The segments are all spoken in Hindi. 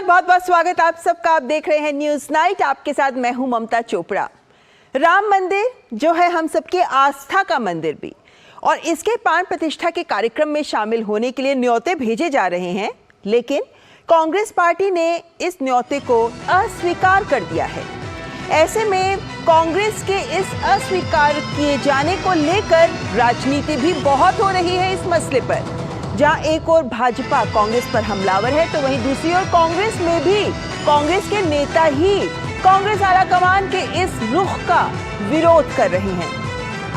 बहुत बहुत स्वागत आप सबका। आप देख रहे हैं न्यूज नाइट। आपके साथ मैं हूं ममता चोपड़ा। राम मंदिर जो है हम सबके आस्था का मंदिर भी, और इसके प्राण प्रतिष्ठा के कार्यक्रम में शामिल होने के लिए न्योते भेजे जा रहे हैं, लेकिन कांग्रेस पार्टी ने इस न्योते को अस्वीकार कर दिया है। ऐसे में कांग्रेस के इस अस्वीकार किए जाने को लेकर राजनीति भी बहुत हो रही है। इस मसले पर जहां एक ओर भाजपा कांग्रेस पर हमलावर है, तो वहीं दूसरी ओर कांग्रेस में भी कांग्रेस के नेता ही कांग्रेस आलाकमान के इस रुख का विरोध कर रहे हैं।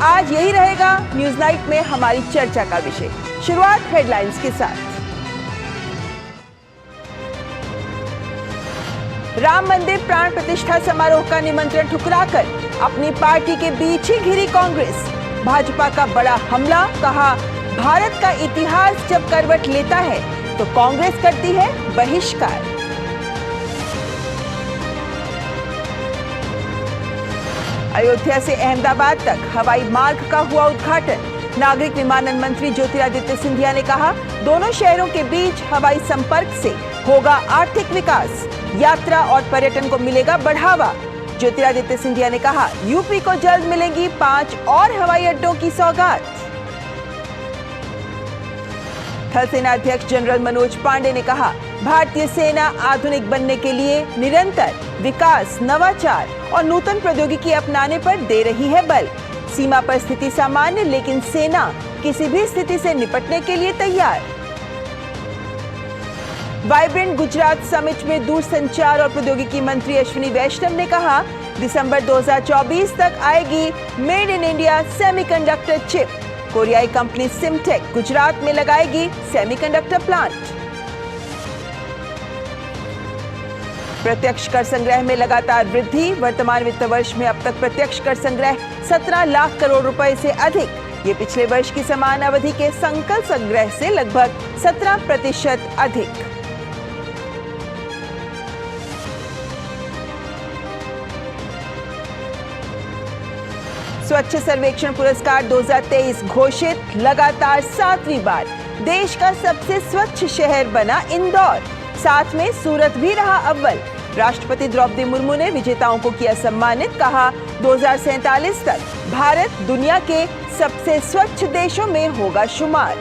आज यही रहेगा न्यूज नाइट में हमारी चर्चा का विषय। शुरुआत हेडलाइंस के साथ। राम मंदिर प्राण प्रतिष्ठा समारोह का निमंत्रण ठुकराकर अपनी पार्टी के बीच ही घिरी कांग्रेस। भाजपा का बड़ा हमला, कहा भारत का इतिहास जब करवट लेता है तो कांग्रेस करती है बहिष्कार। अयोध्या से अहमदाबाद तक हवाई मार्ग का हुआ उद्घाटन। नागरिक विमानन मंत्री ज्योतिरादित्य सिंधिया ने कहा, दोनों शहरों के बीच हवाई संपर्क से होगा आर्थिक विकास, यात्रा और पर्यटन को मिलेगा बढ़ावा। ज्योतिरादित्य सिंधिया ने कहा, यूपी को जल्द मिलेंगी 5 और हवाई अड्डों की सौगात। थल सेना अध्यक्ष जनरल मनोज पांडे ने कहा, भारतीय सेना आधुनिक बनने के लिए निरंतर विकास, नवाचार और नूतन प्रौद्योगिकी अपनाने पर दे रही है बल। सीमा पर स्थिति सामान्य, लेकिन सेना किसी भी स्थिति से निपटने के लिए तैयार। वाइब्रेंट गुजरात समिट में दूरसंचार और प्रौद्योगिकी मंत्री अश्विनी वैष्णव ने कहा, दिसंबर 2024 तक आएगी made in India semiconductor chip. कोरियाई कंपनी सिमटेक गुजरात में लगाएगी सेमीकंडक्टर प्लांट। प्रत्यक्ष कर संग्रह में लगातार वृद्धि। वर्तमान वित्त वर्ष में अब तक प्रत्यक्ष कर संग्रह 17 लाख करोड़ रुपए से अधिक। ये पिछले वर्ष की समान अवधि के संकल्प संग्रह से लगभग 17% अधिक। स्वच्छ सर्वेक्षण पुरस्कार 2023 घोषित। लगातार 7वीं बार देश का सबसे स्वच्छ शहर बना इंदौर। साथ में सूरत भी रहा अव्वल। राष्ट्रपति द्रौपदी मुर्मू ने विजेताओं को किया सम्मानित। कहा, 2047 तक भारत दुनिया के सबसे स्वच्छ देशों में होगा शुमार।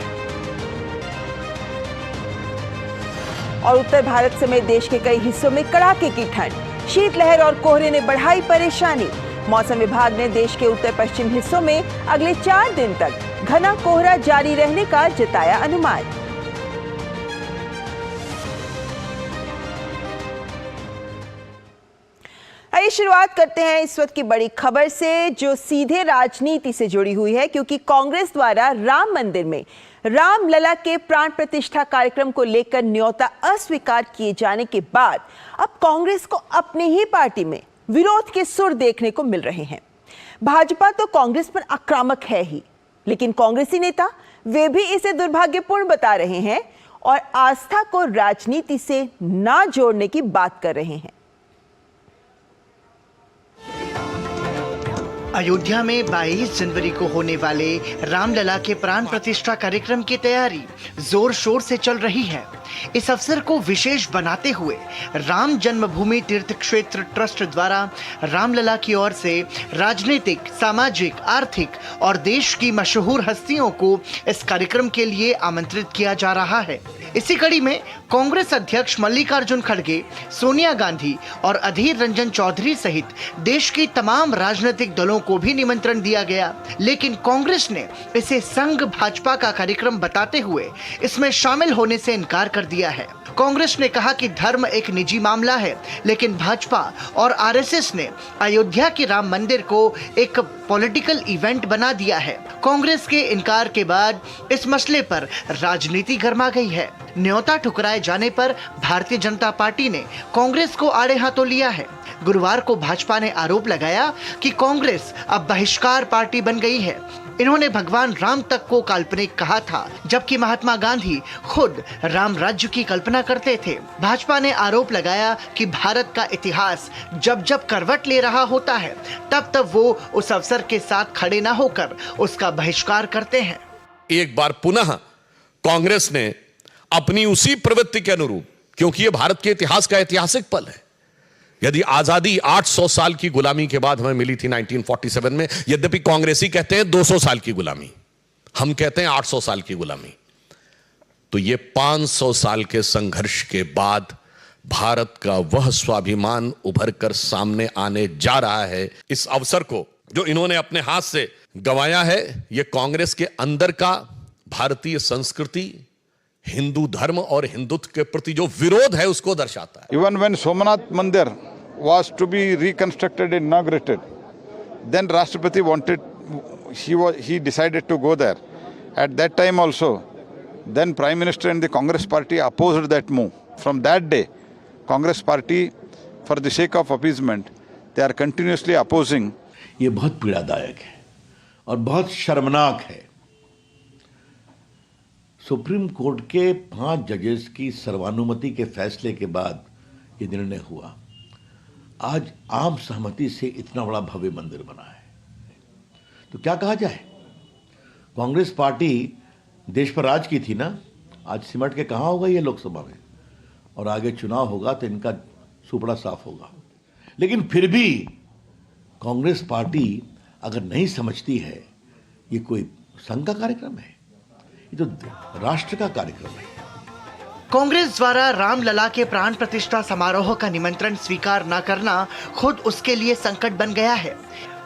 और उत्तर भारत समेत देश के कई हिस्सों में कड़ाके की ठंड। शीतलहर और कोहरे ने बढ़ाई परेशानी। मौसम विभाग ने देश के उत्तर पश्चिम हिस्सों में अगले 4 दिन तक घना कोहरा जारी रहने का जताया अनुमान। आइए शुरुआत करते हैं इस वक्त की बड़ी खबर से, जो सीधे राजनीति से जुड़ी हुई है, क्योंकि कांग्रेस द्वारा राम मंदिर में रामलला के प्राण प्रतिष्ठा कार्यक्रम को लेकर न्योता अस्वीकार किए जाने के बाद अब कांग्रेस को अपनी ही पार्टी में विरोध के सुर देखने को मिल रहे हैं। भाजपा तो कांग्रेस पर आक्रामक है ही, लेकिन कांग्रेसी नेता वे भी इसे दुर्भाग्यपूर्ण बता रहे हैं और आस्था को राजनीति से ना जोड़ने की बात कर रहे हैं। अयोध्या में 22 जनवरी को होने वाले रामलला के प्राण प्रतिष्ठा कार्यक्रम की तैयारी जोर शोर से चल रही है। इस अवसर को विशेष बनाते हुए राम जन्मभूमि तीर्थ क्षेत्र ट्रस्ट द्वारा रामलला की ओर से राजनीतिक, सामाजिक, आर्थिक और देश की मशहूर हस्तियों को इस कार्यक्रम के लिए आमंत्रित किया जा रहा है। इसी कड़ी में कांग्रेस अध्यक्ष मल्लिकार्जुन खड़गे, सोनिया गांधी और अधीर रंजन चौधरी सहित देश की तमाम राजनीतिक दलों को भी निमंत्रण दिया गया, लेकिन कांग्रेस ने इसे संघ भाजपा का कार्यक्रम बताते हुए इसमें शामिल होने से इनकार कर दिया है। कांग्रेस ने कहा कि धर्म एक निजी मामला है, लेकिन भाजपा और आरएसएस ने अयोध्या के राम मंदिर को एक पॉलिटिकल इवेंट बना दिया है। कांग्रेस के इनकार के बाद इस मसले पर राजनीति गर्मा गई है। न्योता ठुकराए जाने पर भारतीय जनता पार्टी ने कांग्रेस को आड़े हाथों लिया है। गुरुवार को भाजपा ने आरोप लगाया कि कांग्रेस अब बहिष्कार पार्टी बन गई है। इन्होंने भगवान राम तक को काल्पनिक कहा था, जबकि महात्मा गांधी खुद राम राज्य की कल्पना करते थे। भाजपा ने आरोप लगाया कि भारत का इतिहास जब जब करवट ले रहा होता है, तब तब वो उस अवसर के साथ खड़े न होकर उसका बहिष्कार करते हैं। एक बार पुनः कांग्रेस ने अपनी उसी प्रवृत्ति के अनुरूप क्योंकि यह भारत के इतिहास का ऐतिहासिक पल है। यदि आजादी 800 साल की गुलामी के बाद हमें मिली थी 1947 में, यद्यपि कांग्रेसी कहते हैं 200 साल की गुलामी, हम कहते हैं 800 साल की गुलामी, तो यह 500 साल के संघर्ष के बाद भारत का वह स्वाभिमान उभर कर सामने आने जा रहा है। इस अवसर को जो इन्होंने अपने हाथ से गंवाया है, यह कांग्रेस के अंदर का भारतीय संस्कृति, हिंदू धर्म और हिंदुत्व के प्रति जो विरोध है उसको दर्शाता है। Even when Somnath Mandir was to be reconstructed and inaugurated, then Rashtrapati wanted, he decided to go there. At that time also, then Prime Minister and the Congress Party opposed that move. From that day, Congress Party, for the sake of appeasement, they are continuously opposing. ये बहुत पीड़ादायक है और बहुत शर्मनाक है। सुप्रीम कोर्ट के 5 जजेस की सर्वानुमति के फैसले के बाद ये निर्णय हुआ। आज आम सहमति से इतना बड़ा भव्य मंदिर बना है, तो क्या कहा जाए? कांग्रेस पार्टी देश पर राज की थी ना, आज सिमट के कहाँ होगा ये लोकसभा में, और आगे चुनाव होगा तो इनका सुपड़ा साफ होगा। लेकिन फिर भी कांग्रेस पार्टी अगर नहीं समझती है ये कोई संघ का कार्यक्रम है, ये तो राष्ट्र का कार्यक्रम है। कांग्रेस द्वारा रामलला के प्राण प्रतिष्ठा समारोह का निमंत्रण स्वीकार न करना खुद उसके लिए संकट बन गया है।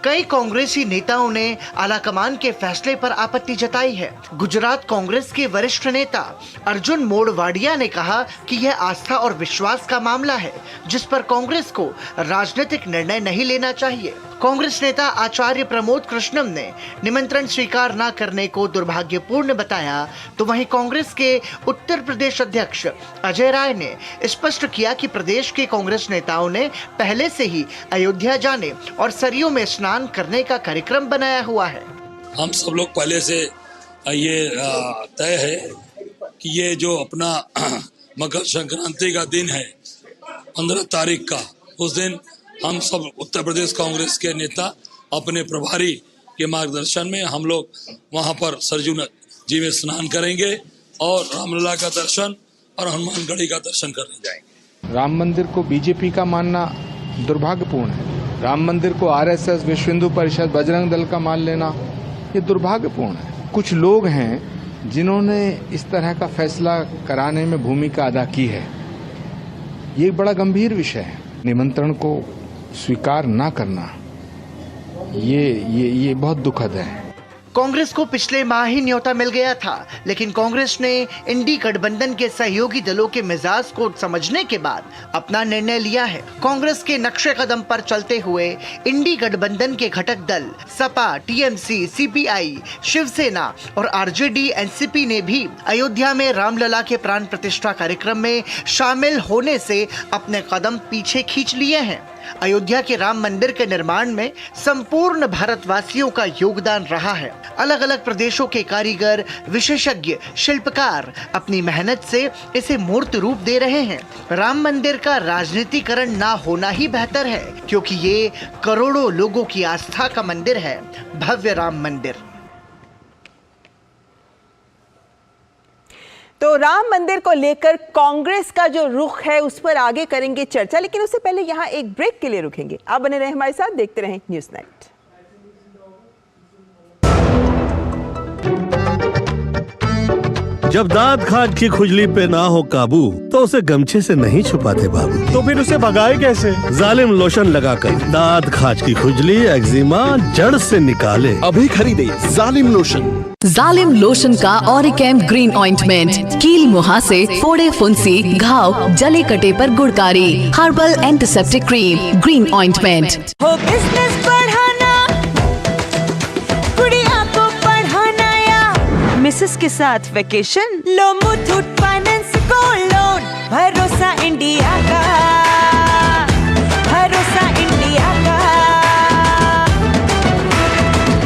कई कांग्रेसी नेताओं ने आलाकमान के फैसले पर आपत्ति जताई है। गुजरात कांग्रेस के वरिष्ठ नेता अर्जुन मोडवाडिया ने कहा कि यह आस्था और विश्वास का मामला है, जिस पर कांग्रेस को राजनीतिक निर्णय नहीं लेना चाहिए। कांग्रेस नेता आचार्य प्रमोद कृष्णम ने निमंत्रण स्वीकार न करने को दुर्भाग्यपूर्ण बताया, तो वहीं कांग्रेस के उत्तर प्रदेश अध्यक्ष अजय राय ने स्पष्ट किया कि प्रदेश के कांग्रेस नेताओं ने पहले से ही अयोध्या जाने और सरयू में स्नान करने का कार्यक्रम बनाया हुआ है। हम सब लोग पहले से ये तय है कि ये जो अपना मकर संक्रांति का दिन है 15 तारीख का, उस दिन हम सब उत्तर प्रदेश कांग्रेस के नेता अपने प्रभारी के मार्गदर्शन में हम लोग वहां पर सरयू जी में स्नान करेंगे और रामलला का दर्शन और हनुमानगढ़ी का दर्शन करने जाएंगे। राम मंदिर को बीजेपी का मानना दुर्भाग्यपूर्ण है। राम मंदिर को आरएसएस, विश्व हिंदू परिषद, बजरंग दल का मान लेना ये दुर्भाग्यपूर्ण है। कुछ लोग हैं जिन्होंने इस तरह का फैसला कराने में भूमिका अदा की है। ये एक बड़ा गंभीर विषय है। निमंत्रण को स्वीकार ना करना ये बहुत दुखद है। कांग्रेस को पिछले माह ही न्योता मिल गया था, लेकिन कांग्रेस ने इंडी गठबंधन के सहयोगी दलों के मिजाज को समझने के बाद अपना निर्णय लिया है। कांग्रेस के नक्शे कदम पर चलते हुए इंडी गठबंधन के घटक दल सपा, टीएमसी, सीपीआई, शिवसेना और आरजेडी, एनसीपी ने भी अयोध्या में रामलला के प्राण प्रतिष्ठा कार्यक्रम में शामिल होने से अपने कदम पीछे खींच लिए हैं। अयोध्या के राम मंदिर के निर्माण में संपूर्ण भारतवासियों का योगदान रहा है। अलग अलग प्रदेशों के कारीगर, विशेषज्ञ, शिल्पकार अपनी मेहनत से इसे मूर्त रूप दे रहे हैं। राम मंदिर का राजनीतिकरण ना होना ही बेहतर है, क्योंकि ये करोड़ों लोगों की आस्था का मंदिर है, भव्य राम मंदिर। तो राम मंदिर को लेकर कांग्रेस का जो रुख है उस पर आगे करेंगे चर्चा, लेकिन उससे पहले यहाँ एक ब्रेक के लिए रुकेंगे। आप बने रहें हमारे साथ, देखते रहें न्यूज़ नाइट। जब दांत खाज की खुजली पे ना हो काबू तो उसे गमछे से नहीं छुपाते बाबू, तो फिर उसे भगाए कैसे? जालिम लोशन लगाकर दांत खाज की खुजली, एक्जिमा जड़ से निकाले। अभी खरीदे जालिम लोशन। जालिम लोशन का ऑरिकेम ग्रीन ऑइंटमेंट कील मुहासे, फोड़े फुंसी, घाव, जले कटे पर गुड़कारी, herbal antiseptic cream, green ointment. हो बिजनेस बढ़ाना, गुड़िया को पढ़ाना या मिसेस के साथ वेकेशन, लो मुथूट फाइनेंस गोल्ड लोन। भरोसा इंडिया का, भरोसा इंडिया का।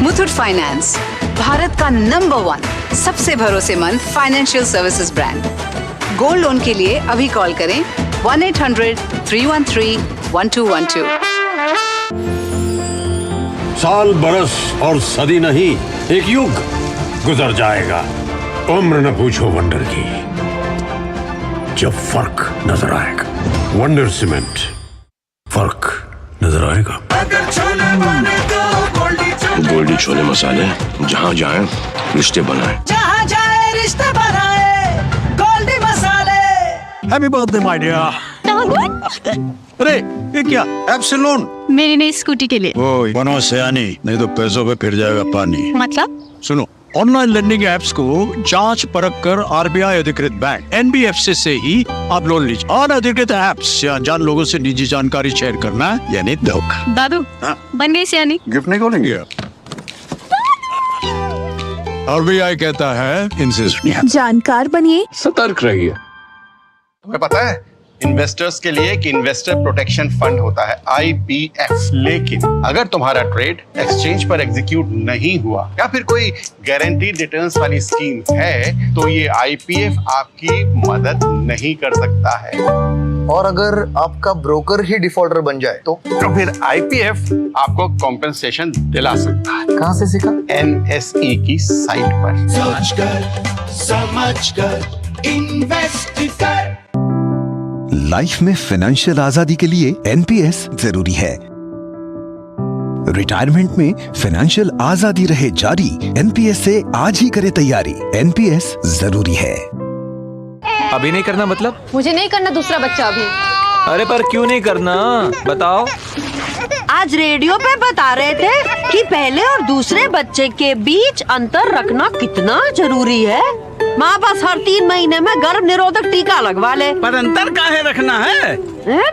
मुथूट फाइनेंस भारत का नंबर 1 सबसे भरोसेमंद financial services brand. Gold loan के लिए अभी कॉल करें 1-800-313-1212। साल, बरस और सदी नहीं, एक युग गुजर जाएगा, उम्र न पूछो वंडर की। जब फर्क नजर आएगा। वंडर सीमेंट, फर्क नजर आएगा। गोल्डी छोले मसाले, जहाँ जाए रिश्ते बनाए, जहाँ जाए रिश्ते बनाए, गोल्डी मसाले। Happy birthday my dear. अरे ये क्या, ऐप से लोन? मेरी नई स्कूटी के लिए। ओए बनो सयानी, नहीं तो पैसों पे फिर जाएगा पानी। मतलब? सुनो, ऑनलाइन लर्निंग ऐप्स को जांच परख कर आरबीआई अधिकृत बैंक एनबीएफसी से ही आप लोन लीजिए। और अधिकृत ऐप्स या अनजान लोगों से निजी जानकारी शेयर करना यानी धोखा। दादू बन गई सियानी। गिफ्ट नहीं खोलेंगे? आरबीआई कहता है इनसे सुनिए, जानकार बनिए, सतर्क रहिए। तुम्हें पता है इन्वेस्टर्स के लिए एक इन्वेस्टर प्रोटेक्शन फंड होता है IPF, लेकिन अगर तुम्हारा ट्रेड एक्सचेंज पर एग्जीक्यूट नहीं हुआ या फिर कोई गारंटीड रिटर्न्स वाली स्कीम है तो ये IPF आपकी मदद नहीं कर सकता है। और अगर आपका ब्रोकर ही डिफॉल्टर बन जाए तो फिर IPF आपको कॉम्पेंसेशन दिला सकता है। कहाँ से सीखा? NSE की साइट पर। समझ कर इन्वेस्ट कर। लाइफ में फाइनेंशियल आजादी के लिए एनपीएस जरूरी है। रिटायरमेंट में फाइनेंशियल आजादी रहे जारी, एनपीएस से आज ही करें तैयारी। एनपीएस जरूरी है। अभी नहीं करना मतलब? मुझे नहीं करना दूसरा बच्चा अभी। अरे पर क्यों नहीं करना, बताओ। आज रेडियो पे बता रहे थे कि पहले और दूसरे बच्चे के बीच अंतर रखना कितना जरूरी है। माँ बस हर 3 महीने में गर्भ निरोधक टीका लगवा ले। पर अंतर काहे रखना है?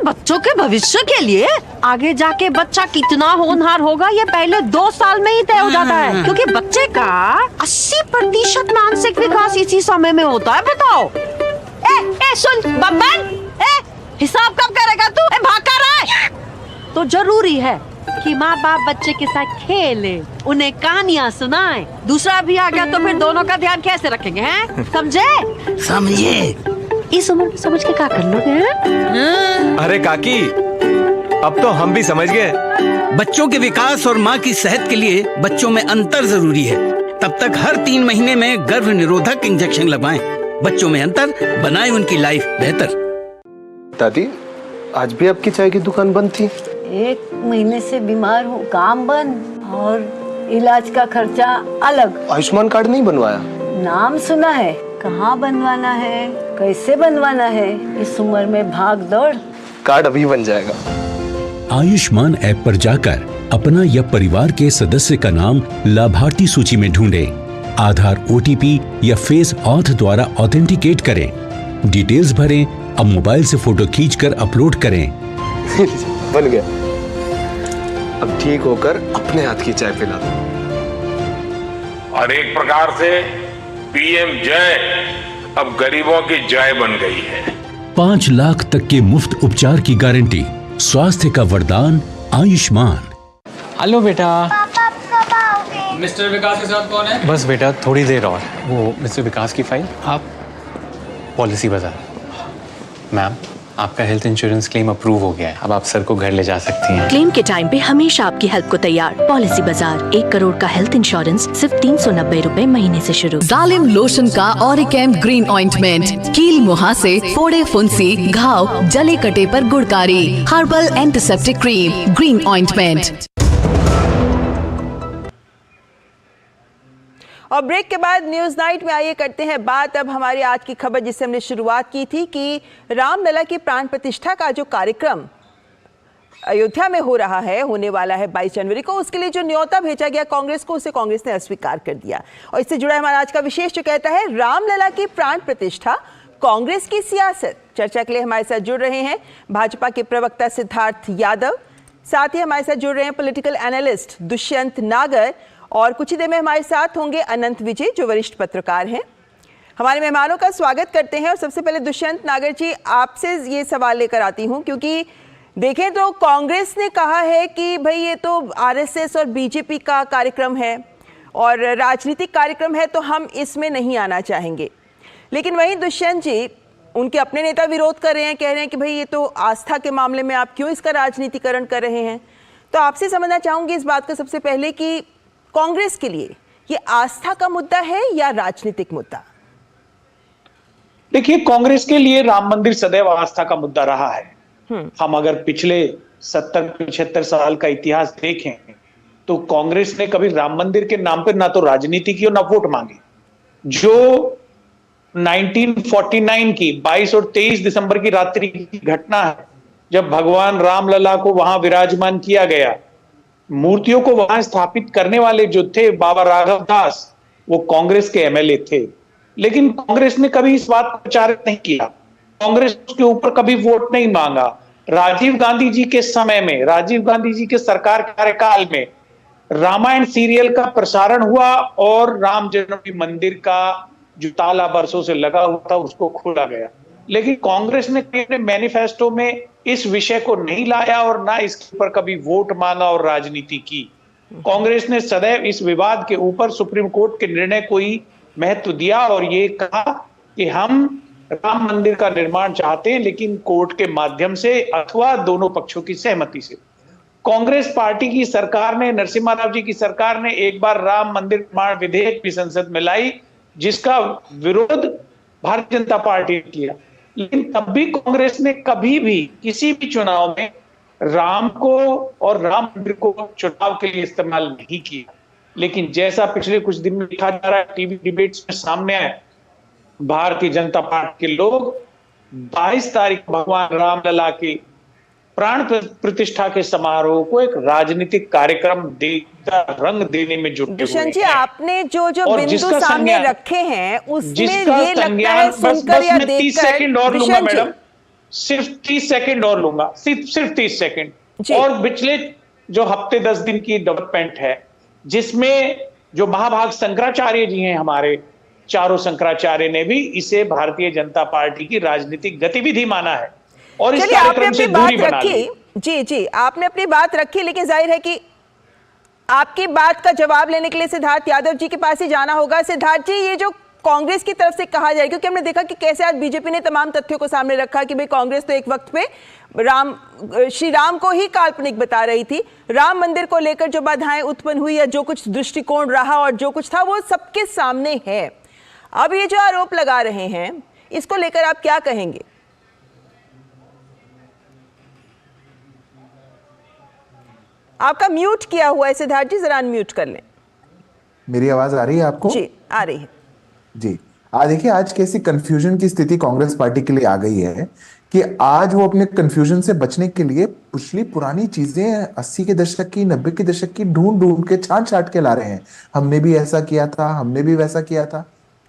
बच्चों के भविष्य के लिए। आगे जाके बच्चा कितना होनहार होगा ये पहले 2 साल में ही तय हो जाता है, क्योंकि बच्चे का 80% मानसिक विकास इसी समय में होता है। बताओ। सुन बब्बन, हिसाब कब करेगा तू? भाग कर रहा है। तो जरूरी है कि माँ बाप बच्चे के साथ खेले, उन्हें कहानियाँ सुनाएं। दूसरा भी आ गया तो फिर दोनों का ध्यान कैसे रखेंगे, हैं? समझे? समझे। इस उम्र में समझ के क्या कर लोगे, हैं? अरे काकी, अब तो हम भी समझ गए। बच्चों के विकास और माँ की सेहत के लिए बच्चों में अंतर जरूरी है। तब तक हर 3 महीने में गर्भ निरोधक इंजेक्शन लगवाएं। बच्चों में अंतर बनाए उनकी लाइफ बेहतर। दादी, आज भी आपकी चाय की दुकान बंद थी? 1 महीने से बीमार हूँ, काम बंद और इलाज का खर्चा अलग। आयुष्मान कार्ड नहीं बनवाया? नाम सुना है, कहाँ बनवाना है, कैसे बनवाना है, इस उम्र में भाग दौड़। कार्ड अभी बन जाएगा। आयुष्मान ऐप पर जाकर अपना या परिवार के सदस्य का नाम लाभार्थी सूची में ढूंढें। आधार, OTP या फेस ऑथ द्वारा ऑथेंटिकेट करें। डिटेल्स भरें। अब मोबाइल से फोटो खींचकर अपलोड करें। बन गया। अब ठीक होकर अपने हाथ की चाय पिला दो। और एक प्रकार से PM जय अब गरीबों की जय बन गई है। 5 लाख तक के मुफ्त उपचार की गारंटी, स्वास्थ्य का वरदान आयुष्मान। हेलो बेटा। मिस्टर विकास के साथ कौन है? बस बेटा थोड़ी देर और। वो मिस्टर विकास की फाइल आप पॉलिसी बाजार। मैम, आपका हेल्थ इंश्योरेंस क्लेम अप्रूव हो गया है। अब आप सर को घर ले जा सकती हैं। क्लेम के टाइम पे हमेशा आपकी हेल्प को तैयार। पॉलिसी बाजार, 1 करोड़ का हेल्थ इंश्योरेंस सिर्फ 390 रुपए महीने से शुरू। जालिम लोशन का ऑरिकैम ग्रीन ऑइंटमेंट, कील मुहासे, फोड़े फुंसी, घाव, जले कटे पर गुड़कारी। Herbal antiseptic cream, green ointment. और ब्रेक के बाद न्यूज नाइट में आइए करते हैं बात अब हमारी आज की खबर जिससे हमने शुरुआत की थी कि रामलला की प्राण प्रतिष्ठा का जो कार्यक्रम अयोध्या में हो रहा है, होने वाला है 22 जनवरी को, उसके लिए जो न्योता भेजा गया कांग्रेस को, उसे कांग्रेस ने अस्वीकार कर दिया। और इससे जुड़ा हमारा आज का विशेष जो कहता है रामलला की प्राण प्रतिष्ठा, कांग्रेस की सियासत। चर्चा के लिए हमारे साथ जुड़ रहे हैं भाजपा के प्रवक्ता सिद्धार्थ यादव, साथ ही हमारे साथ जुड़ रहे हैं पॉलिटिकल एनालिस्ट दुष्यंत नागर, और कुछ ही देर में हमारे साथ होंगे अनंत विजय जो वरिष्ठ पत्रकार हैं। हमारे मेहमानों का स्वागत करते हैं। और सबसे पहले दुष्यंत नागर जी, आपसे ये सवाल लेकर आती हूं, क्योंकि देखें तो कांग्रेस ने कहा है कि भाई ये तो आरएसएस और बीजेपी का कार्यक्रम है और राजनीतिक कार्यक्रम है, तो हम इसमें नहीं आना चाहेंगे। लेकिन वहीं दुष्यंत जी, उनके अपने नेता विरोध कर रहे हैं, कह रहे हैं कि भाई ये तो आस्था के मामले में आप क्यों इसका राजनीतिकरण कर रहे हैं। तो आपसे समझना चाहूंगी इस बात का सबसे पहले कि कांग्रेस के लिए ये आस्था का मुद्दा है या राजनीतिक मुद्दा? देखिए, कांग्रेस के लिए राम मंदिर सदैव आस्था का मुद्दा रहा है। हम अगर पिछले 70-75 साल का इतिहास देखें तो कांग्रेस ने कभी राम मंदिर के नाम पर ना तो राजनीति की और ना वोट मांगे। जो 1949 की 22 और 23 दिसंबर की रात्रि की घटना है, जब भगवान रामलला को वहां विराजमान किया गया, मूर्तियों को वहां स्थापित करने वाले जो थे बाबा राघव दास, वो कांग्रेस के एमएलए थे। लेकिन कांग्रेस ने कभी इस बात को प्रचारित नहीं किया, कांग्रेस के ऊपर कभी वोट नहीं मांगा। राजीव गांधी जी के समय में, राजीव गांधी जी के सरकार कार्यकाल में रामायण सीरियल का प्रसारण हुआ और राम जन्मभूमि मंदिर का जो ताला बरसों से लगा हुआ था उसको खोला गया। लेकिन कांग्रेस ने अपने मैनिफेस्टो में इस विषय को नहीं लाया और ना इसके ऊपर कभी वोट मांगा और राजनीति की। कांग्रेस ने सदैव इस विवाद के ऊपर सुप्रीम कोर्ट के निर्णय को ही महत्व दिया और ये कहा कि हम राम मंदिर का निर्माण चाहते हैं, लेकिन कोर्ट के माध्यम से अथवा दोनों पक्षों की सहमति से। कांग्रेस पार्टी की सरकार ने, नरसिम्हा राव जी की सरकार ने एक बार राम मंदिर निर्माण विधेयक भी संसद में लाई, जिसका विरोध भारतीय जनता पार्टी ने किया। लेकिन तब भी कांग्रेस ने कभी भी किसी भी चुनाव में राम को और राम मंदिर को चुनाव के लिए इस्तेमाल नहीं किया। लेकिन जैसा पिछले कुछ दिन में देखा जा रहा है, टीवी डिबेट्स में सामने आए, भारतीय जनता पार्टी के लोग 22 तारीख भगवान रामलला की प्राण प्रतिष्ठा के समारोह को एक राजनीतिक कार्यक्रम रंग देने में जुटे हुए हैं। जी, आपने जो बिंदु सामने रखे हैं उसमें ये लगता है सुनकर या देखकर, 30 सेकंड और लूंगा मैडम, सिर्फ 30 सेकंड और लूंगा, सिर्फ 30 सेकंड। और पिछले जो हफ्ते 10 दिन की डेवलपमेंट है, जिसमें जो महाभाग शंकराचार्य जी हैं, हमारे चारों शंकराचार्य ने भी इसे भारतीय जनता पार्टी की राजनीतिक गतिविधि माना है और इस कार्यक्रम से दूरी बना ली। जी, आपने अपनी बात रखी, लेकिन जाहिर है कि आपकी बात का जवाब लेने के लिए सिद्धार्थ यादव जी के पास ही जाना होगा। सिद्धार्थ जी, ये जो कांग्रेस की तरफ से कहा जाए, क्योंकि हमने देखा कि कैसे आज बीजेपी ने तमाम तथ्यों को सामने रखा कि भाई कांग्रेस तो एक वक्त पे श्री राम को ही काल्पनिक बता रही थी। राम मंदिर को लेकर जो बाधाएं उत्पन्न हुई या जो कुछ दृष्टिकोण रहा और जो कुछ था वो सबके सामने है। अब ये जो आरोप लगा रहे हैं, इसको लेकर आप क्या कहेंगे? आपका म्यूट किया हुआ है सिद्धार्थ जी, जरा अनम्यूट कर लें। मेरी आवाज आ रही है आपको? जी, आ रही है। जी, देखिए आज कैसी कंफ्यूजन की स्थिति कांग्रेस पार्टी के लिए आ गई है कि आज वो अपने कंफ्यूजन से बचने के लिए पिछली पुरानी चीजें 80 के दशक की, 90 के दशक की ढूंढ के छांट के ला रहे हैं। हमने भी ऐसा किया था, हमने भी वैसा किया था,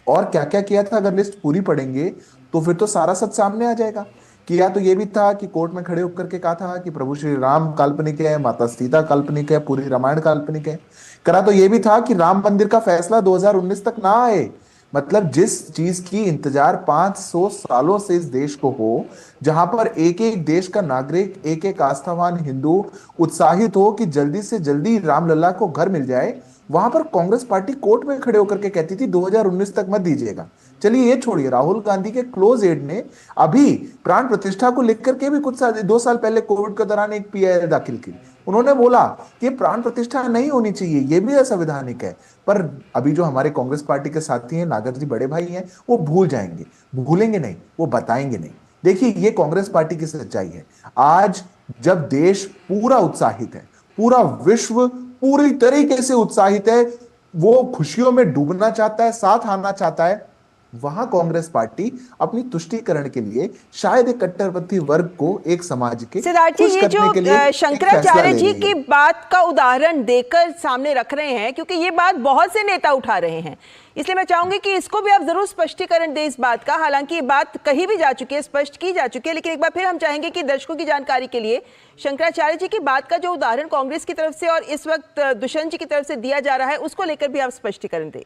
और क्या क्या किया था अगर लिस्ट पूरी पढ़ेंगे तो फिर तो सारा सच सामने आ जाएगा। किया तो ये भी था कि कोर्ट में खड़े होकर के कहा था कि प्रभु श्री राम काल्पनिक है, माता सीता काल्पनिक है, पूरी रामायण काल्पनिक है। करा तो ये भी था कि राम मंदिर का फैसला 2019 तक ना आए। मतलब जिस चीज की इंतजार 500 सालों से इस देश को हो, जहां पर एक एक देश का नागरिक, एक एक आस्थावान हिंदू उत्साहित हो कि जल्दी से जल्दी रामलला को घर मिल जाए, वहां पर कांग्रेस पार्टी कोर्ट में खड़े होकर के कहती थी 2019 तक मत दीजिएगा। चलिए ये छोड़िए, राहुल गांधी के क्लोज एड ने अभी प्राण प्रतिष्ठा को लेकर के भी कुछ 2 साल पहले कोविड के दौरान एक पीआई दाखिल की। उन्होंने बोला कि प्राण प्रतिष्ठा नहीं होनी चाहिए, ये भी असंवैधानिक है। पर अभी जो हमारे कांग्रेस पार्टी के साथी हैं, नागर जी बड़े भाई हैं, वो भूल जाएंगे, भूलेंगे नहीं, वो बताएंगे नहीं। देखिए ये कांग्रेस पार्टी की सच्चाई है। आज जब देश पूरा उत्साहित है, पूरा विश्व पूरी तरीके से उत्साहित है, वो खुशियों में डूबना चाहता है, साथ आना चाहता है, वहां कांग्रेस पार्टी अपनी तुष्टीकरण के लिए शायद एक कट्टरपंथी वर्ग को, एक समाज के सिद्धार्थ जी, ये जो शंकराचार्य जी की बात का उदाहरण देकर सामने रख रहे हैं, क्योंकि ये बात बहुत से नेता उठा रहे हैं, इसलिए मैं चाहूंगी कि इसको भी आप जरूर स्पष्टीकरण दें इस बात का। हालांकि ये बात कही भी जा चुकी है, स्पष्ट की जा चुकी है, लेकिन एक बार फिर हम चाहेंगे कि दर्शकों की जानकारी के लिए शंकराचार्य जी की बात का जो उदाहरण कांग्रेस की तरफ से और इस वक्त दुष्यंत जी की तरफ से दिया जा रहा है, उसको लेकर भी आप स्पष्टीकरण दें।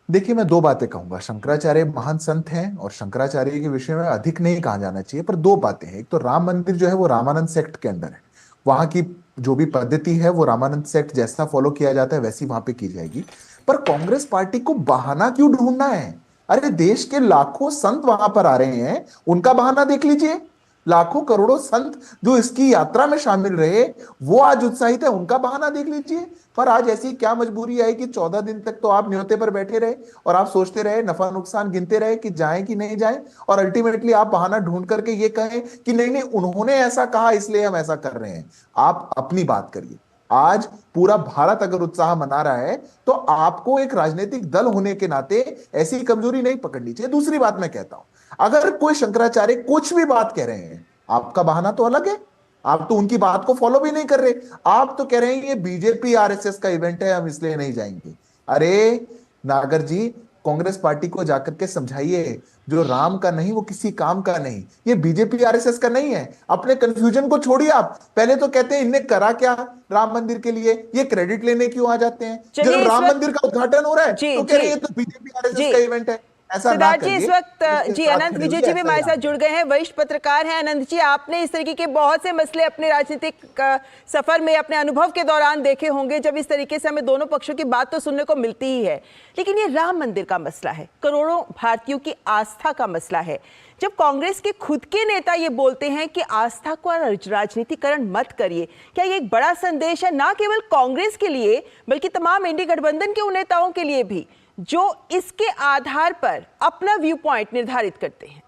देखिए मैं 2 बातें कहूंगा। शंकराचार्य महान संत हैं और शंकराचार्य के विषय में अधिक नहीं कहा जाना चाहिए, पर 2 बातें हैं। एक तो राम मंदिर जो है वो रामानंद सेक्ट के अंदर है, वहां की जो भी पद्धति है वो रामानंद सेक्ट जैसा फॉलो किया जाता है वैसी वहां पे की जाएगी। पर कांग्रेस पार्टी को बहाना क्यों ढूंढना है? अरे देश के लाखों संत वहां पर आ रहे हैं, उनका बहाना देख लीजिए। लाखों करोड़ों संत जो इसकी यात्रा में शामिल रहे वो आज उत्साहित है, उनका बहाना देख लीजिए। पर आज ऐसी क्या मजबूरी आई कि 14 दिन तक तो आप न्योते पर बैठे रहे और आप सोचते रहे, नफा नुकसान गिनते रहे कि जाए कि नहीं जाए, और अल्टीमेटली आप बहाना ढूंढ करके ये कहें कि नहीं नहीं उन्होंने ऐसा कहा इसलिए हम ऐसा कर रहे हैं। आप अपनी बात करिए। आज पूरा भारत अगर उत्साह मना रहा है तो आपको एक राजनीतिक दल होने के नाते ऐसी कमजोरी नहीं पकड़नी चाहिए। दूसरी बात मैं कहता हूं, अगर कोई शंकराचार्य कुछ भी बात कह रहे हैं, आपका बहाना तो अलग है, आप तो उनकी बात को फॉलो भी नहीं कर रहे। आप तो कह रहे हैं ये बीजेपी आरएसएस का इवेंट है, हम इसलिए नहीं जाएंगे। अरे नागर जी, कांग्रेस पार्टी को जाकर के समझाइए, जो राम का नहीं वो किसी काम का नहीं, ये बीजेपी आरएसएस का नहीं है। अपने कंफ्यूजन को छोड़िए। आप पहले तो कहते हैं इनने करा क्या राम मंदिर के लिए, ये क्रेडिट लेने क्यों आ जाते हैं। जब राम मंदिर का उद्घाटन हो रहा है तो कह रहे हैं ये तो बीजेपी आरएसएस का इवेंट है। सिद्धार्थ जी, इस वक्त जी अनंत विजय जी भी हमारे साथ जुड़ गए हैं, वरिष्ठ पत्रकार हैं। अनंत जी, आपने इस तरीके के बहुत से मसले अपने राजनीतिक सफर में, अपने अनुभव के दौरान देखे होंगे, जब इस तरीके से हमें दोनों पक्षों की बात तो सुनने को मिलती ही है। लेकिन ये राम मंदिर का मसला है, करोड़ों भारतीयों की आस्था का मसला है। जब कांग्रेस के खुद के नेता ये बोलते हैं कि आस्था को राजनीतिकरण मत करिए, क्या ये एक बड़ा संदेश है ना केवल कांग्रेस के लिए बल्कि तमाम इंडी गठबंधन के उन नेताओं के लिए भी जो इसके आधार पर अपना व्यू पॉइंट निर्धारित करते हैं?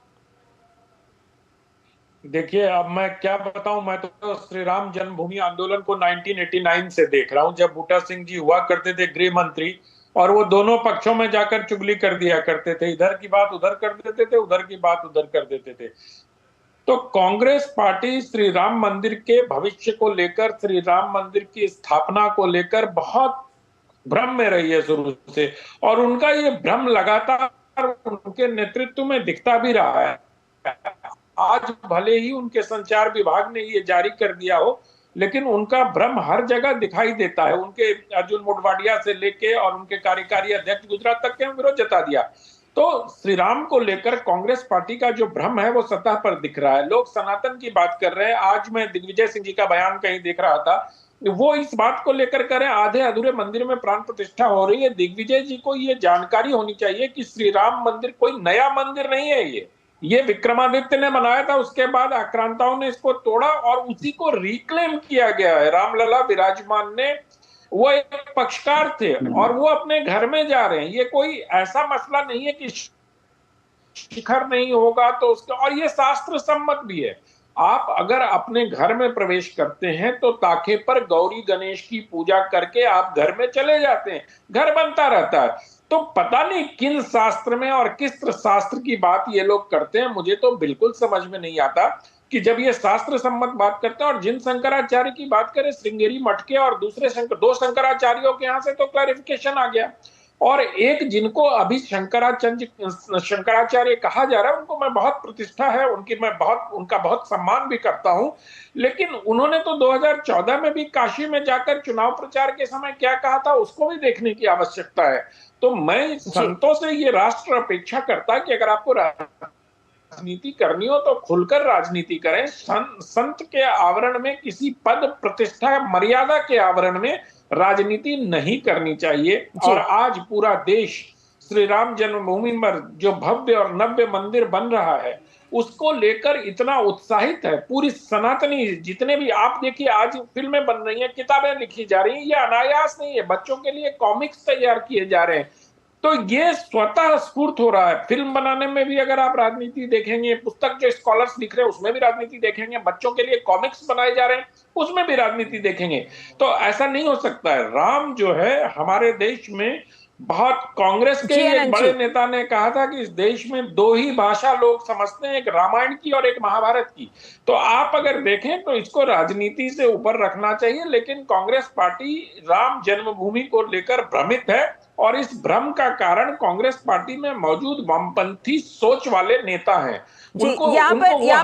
देखिए, अब मैं क्या बताऊं, मैं तो श्री राम जन्मभूमि आंदोलन को 1989 से देख रहा हूं, जब बूटा सिंह जी हुआ करते थे गृह मंत्री, और वो दोनों पक्षों में जाकर चुगली कर दिया करते थे, इधर की बात उधर कर देते थे, उधर की बात उधर कर देते थे। तो कांग्रेस पार्टी श्री राम मंदिर के भविष्य को लेकर, श्री राम मंदिर की स्थापना को लेकर बहुत भ्रम में रही है शुरू से, और उनका ये भ्रम लगातार उनके नेतृत्व में दिखता भी रहा है। आज भले ही उनके संचार विभाग ने ये जारी कर दिया हो, लेकिन उनका भ्रम हर जगह दिखाई देता है। उनके अर्जुन मोढवाडिया से लेके और उनके कार्यकारी अध्यक्ष गुजरात तक के विरोध जता दिया। तो श्री राम को लेकर कांग्रेस पार्टी का जो भ्रम है वो सतह पर दिख रहा है। लोग सनातन की बात कर रहे हैं। आज मैं दिग्विजय सिंह जी का बयान कहीं देख रहा था, वो इस बात को लेकर करें आधे अधूरे मंदिर में प्राण प्रतिष्ठा हो रही है। दिग्विजय जी को ये जानकारी होनी चाहिए कि श्री राम मंदिर कोई नया मंदिर नहीं है। ये विक्रमादित्य ने बनाया था, उसके बाद आक्रांताओं ने इसको तोड़ा और उसी को रिक्लेम किया गया है। रामलला विराजमान ने, वो एक पक्षकार थे और वो अपने घर में जा रहे हैं। ये कोई ऐसा मसला नहीं है कि शिखर नहीं होगा तो उसका, और ये शास्त्र सम्मत भी है। आप अगर अपने घर में प्रवेश करते हैं तो ताखे पर गौरी गणेश की पूजा करके आप घर में चले जाते हैं, घर बनता रहता है। तो पता नहीं किन शास्त्र में और किस शास्त्र की बात ये लोग करते हैं, मुझे तो बिल्कुल समझ में नहीं आता कि जब ये शास्त्र सम्मत बात करते हैं। और जिन शंकराचार्य की बात करें, श्रृंगेरी मठ के और दो शंकराचार्यों के यहाँ से तो क्लैरिफिकेशन आ गया, और एक जिनको अभी शंकराचार्य कहा जा रहा है, उनको मैं बहुत प्रतिष्ठा है उनकी, मैं उनका बहुत सम्मान भी करता हूं, लेकिन उन्होंने तो 2014 में भी काशी में जाकर चुनाव प्रचार के समय क्या कहा था उसको भी देखने की आवश्यकता है। तो मैं संतों से ये राष्ट्र अपेक्षा करता कि अगर आपको राजनीति करनी हो तो खुलकर राजनीति करें। संत के आवरण में, किसी पद प्रतिष्ठा मर्यादा के आवरण में राजनीति नहीं करनी चाहिए। और आज पूरा देश श्री राम जन्मभूमि पर जो भव्य और नव्य मंदिर बन रहा है उसको लेकर इतना उत्साहित है। पूरी सनातनी, जितने भी आप देखिए आज फिल्में बन रही हैं, किताबें लिखी जा रही हैं, ये अनायास नहीं है, बच्चों के लिए कॉमिक्स तैयार किए जा रहे हैं। तो ये स्वतः स्फूर्त हो रहा है। फिल्म बनाने में भी अगर आप राजनीति देखेंगे, पुस्तक जो स्कॉलर्स लिख रहे हैं उसमें भी राजनीति देखेंगे, बच्चों के लिए कॉमिक्स बनाए जा रहे हैं उसमें भी राजनीति देखेंगे। तो ऐसा नहीं हो सकता है। राम जो है हमारे देश में बहुत, कांग्रेस के एक बड़े नेता ने कहा था कि इस देश में दो ही भाषा लोग समझते हैं, एक रामायण की और एक महाभारत की। तो आप अगर देखें तो इसको राजनीति से ऊपर रखना चाहिए, लेकिन कांग्रेस पार्टी राम जन्मभूमि को लेकर भ्रमित है, और इस भ्रम का कारण कांग्रेस पार्टी में मौजूद वामपंथी सोच वाले नेता हैं। यहाँ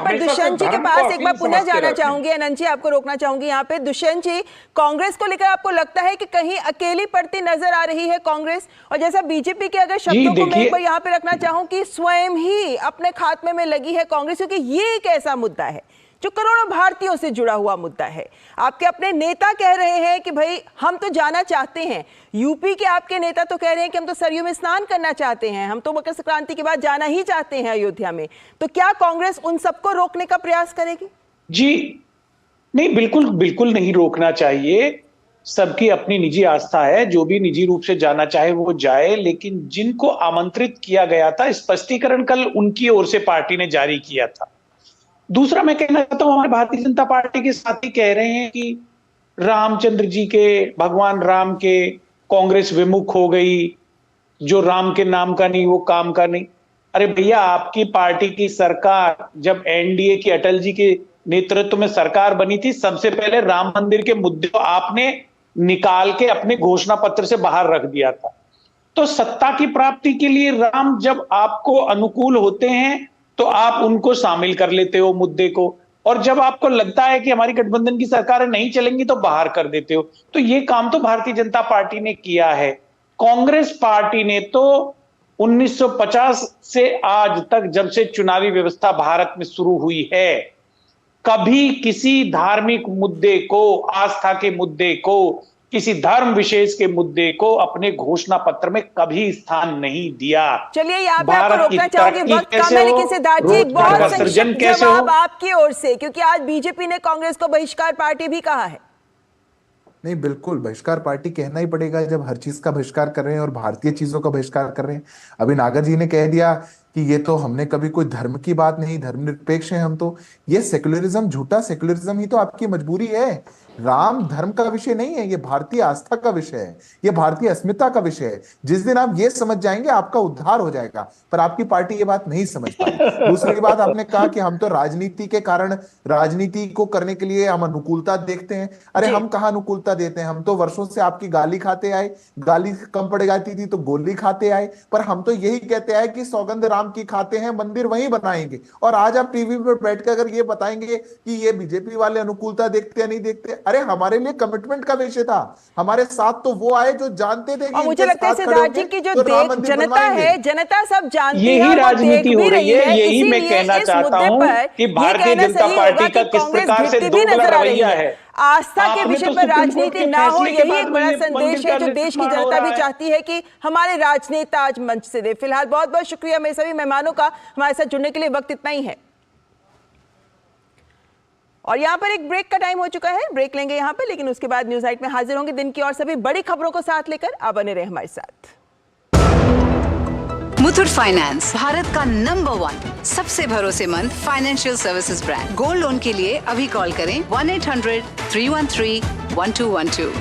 पर दुष्यंत जी के पास एक बार पुनः जाना चाहूंगी। अनंत जी, आपको रोकना चाहूंगी यहाँ पे। दुष्यंत जी, कांग्रेस को लेकर आपको लगता है कि कहीं अकेली पड़ती नजर आ रही है कांग्रेस? और जैसा बीजेपी के अगर शब्दों को मैं एक बार यहाँ पे रखना चाहूं कि स्वयं ही अपने खात्मे में लगी है कांग्रेस, क्योंकि ये एक ऐसा मुद्दा है जो करोड़ों भारतीयों से जुड़ा हुआ मुद्दा है। आपके अपने नेता कह रहे हैं कि भाई हम तो जाना चाहते हैं, यूपी के आपके नेता तो कह रहे हैं कि हम तो सरयू में स्नान करना चाहते हैं, हम तो मकर संक्रांति के बाद जाना ही चाहते हैं अयोध्या में। तो क्या कांग्रेस उन सबको रोकने का प्रयास करेगी? जी नहीं, बिल्कुल बिल्कुल नहीं रोकना चाहिए। सबकी अपनी निजी आस्था है, जो भी निजी रूप से जाना चाहे वो जाए, लेकिन जिनको आमंत्रित किया गया था, स्पष्टीकरण कल उनकी ओर से पार्टी ने जारी किया था। दूसरा मैं कहना चाहता हूं, हमारे भारतीय जनता पार्टी के साथी कह रहे हैं कि रामचंद्र जी के, भगवान राम के कांग्रेस विमुख हो गई, जो राम के नाम का नहीं वो काम का नहीं। अरे भैया, आपकी पार्टी की सरकार जब एनडीए की अटल जी के नेतृत्व में सरकार बनी थी, सबसे पहले राम मंदिर के मुद्दे को आपने निकाल के अपने घोषणा पत्र से बाहर रख दिया था। तो सत्ता की प्राप्ति के लिए राम जब आपको अनुकूल होते हैं तो आप उनको शामिल कर लेते हो मुद्दे को, और जब आपको लगता है कि हमारी गठबंधन की सरकारें नहीं चलेंगी तो बाहर कर देते हो। तो ये काम तो भारतीय जनता पार्टी ने किया है। कांग्रेस पार्टी ने तो 1950 से आज तक, जब से चुनावी व्यवस्था भारत में शुरू हुई है, कभी किसी धार्मिक मुद्दे को, आस्था के मुद्दे को, किसी धर्म विशेष के मुद्दे को अपने घोषणा पत्र में कभी स्थान नहीं दिया। चलिए यहाँ पे आपको रोकना चाहूंगी, वक्त कम है, लेकिन सिद्धार्थ जी एक बहुत संक्षिप्त जवाब आपकी ओर से, क्योंकि आज बीजेपी ने कांग्रेस को बहिष्कार पार्टी भी कहा है। नहीं, बिल्कुल बहिष्कार पार्टी कहना ही पड़ेगा जब हर चीज का बहिष्कार कर रहे हैं और भारतीय चीजों का बहिष्कार कर रहे हैं। अभी नागर जी ने कह दिया कि ये तो हमने कभी कोई धर्म की बात नहीं, धर्मनिरपेक्ष हैं हम तो। ये सेक्युलरिज्म, झूठा सेक्युलरिज्म ही तो आपकी मजबूरी है। राम धर्म का विषय नहीं है, ये भारतीय आस्था का विषय है, ये भारतीय अस्मिता का विषय है। जिस दिन आप ये समझ जाएंगे आपका उद्धार हो जाएगा, पर आपकी पार्टी ये बात नहीं समझ पाई। दूसरी बात, आपने कहा कि हम तो राजनीति के कारण, राजनीति को करने के लिए हम अनुकूलता देखते हैं। अरे हम कहाँ अनुकूलता देते हैं? हम तो वर्षों से आपकी गाली खाते आए, गाली कम पड़ जाती थी तो गोली खाते आए, पर हम तो यही कहते आए कि सौगंध राम की खाते हैं, मंदिर वहीं बनाएंगे। और आज आप टीवी पर बैठकर अगर ये बताएंगे कि ये बीजेपी वाले अनुकूलता देखते या नहीं देखते, अरे हमारे लिए कमिटमेंट का विषय था। हमारे साथ तो वो आए जो जानते थे कि मुझे लगता है सिद्धार्थ जी की जो जनता है, जनता सब जानती है, यही राजनीति हो रही है। यही मैं कहना चाहता हूं कि भारतीय जनता पार्टी का किस प्रकार से दोगला रवैया है। आस्था के विषय पर राजनीति ना हो, यही एक बड़ा संदेश है जो देश की जनता भी चाहती है कि हमारे राजनेता आज मंच से दे। फिलहाल बहुत बहुत शुक्रिया मेरे सभी मेहमानों का हमारे साथ जुड़ने के लिए। वक्त इतना ही है और यहाँ पर एक ब्रेक का टाइम हो चुका है, ब्रेक लेंगे यहाँ पे, लेकिन उसके बाद न्यूज नाइट में हाजिर होंगे दिन की और सभी बड़ी खबरों को साथ लेकर। आप बने रहे हमारे साथ। मुथूट फाइनेंस, भारत का नंबर 1 सबसे भरोसेमंद financial services brand. Gold loan के लिए अभी कॉल करें 1-800-313-1212।